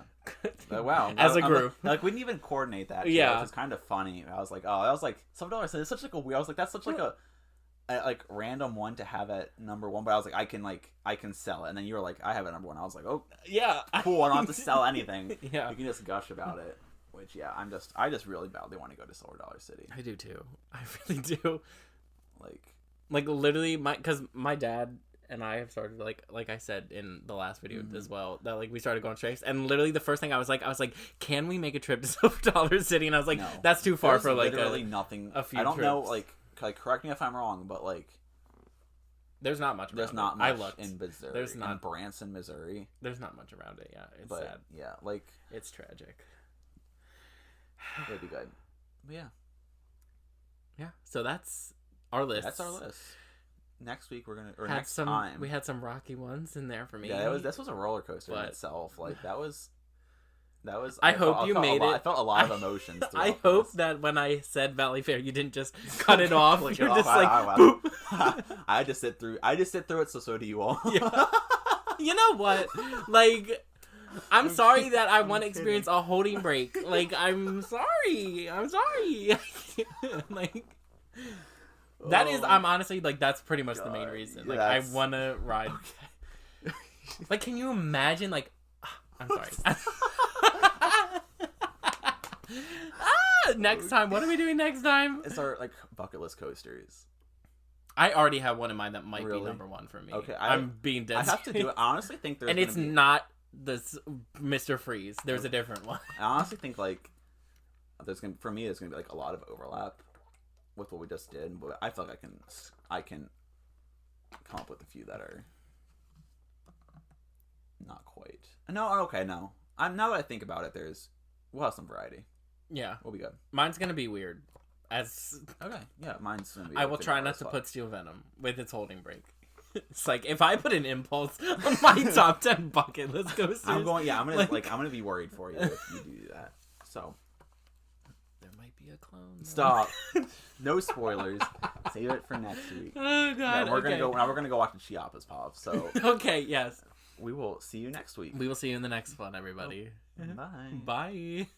Wow.
As a group.
Like, we didn't even coordinate that. Yeah. Which is kind of funny. I was like, oh, that was like, $7 City is such like a weird, I was like, that's such like a like random one to have at number one, but I was like, I can sell it. And then you were like, I have it number one. I was like, oh,
yeah,
cool. I don't have to sell anything.
Yeah.
You can just gush about it. Which, yeah, I just really badly want to go to Solar City.
I do too. I really do. Like literally, because my dad and I have started, like I said in the last video as well, that like we started going straights, and literally the first thing I was like, can we make a trip to Silver City? And I was like, no, that's too far for like
literally nothing.
A few
I don't
trips.
know, like correct me if I'm wrong, but like
there's not much.
There's not much in Missouri.
There's not
in Branson, Missouri.
There's not much around it. Yeah, it's sad.
Yeah, like
it's tragic.
It'd be good. But
yeah. So that's our list.
That's our list. Next week we're gonna, or
had
next time,
we had some rocky ones in there for me.
Yeah, this was a roller coaster in itself. Like that was.
I hope you made it.
I felt a lot of emotions.
I hope that when I said Valley Fair, you didn't just cut it off. You're just
I just sit through. it. So do you all.
Yeah. You know what? Like, I'm sorry that I want to experience a holding break. Like, I'm sorry. Like. That is, I'm honestly, like, that's pretty much the main reason. Like, I want to ride. Okay. Like, can you imagine, like, I'm sorry. Next time. What are we doing next time?
It's our, like, bucket list coasters.
I already have one in mind that might be number one for me. Okay. I'm being dead.
I have to do it. I honestly think there's
and it's not this Mr. Freeze. There's a different one.
I honestly think, like, there's going to be, like, a lot of overlap with what we just did, but I feel like I can come up with a few that are not quite. No, okay, no. Now that I think about it, we'll have some variety.
Yeah,
we'll be good.
Mine's gonna be weird.
Okay, yeah, mine's gonna be.
I will try not to put Steel Venom with its holding break. It's like if I put an Impulse on my top 10 bucket list coasters.
I'm gonna be worried for you if you do that. So.
A clone.
Stop. No spoilers. Save it for next week.
Oh god.
Yeah, we're gonna go watch the Chiapas pop. So
okay, yes.
We will see you next week.
We will see you in the next one, everybody.
Bye.
Bye.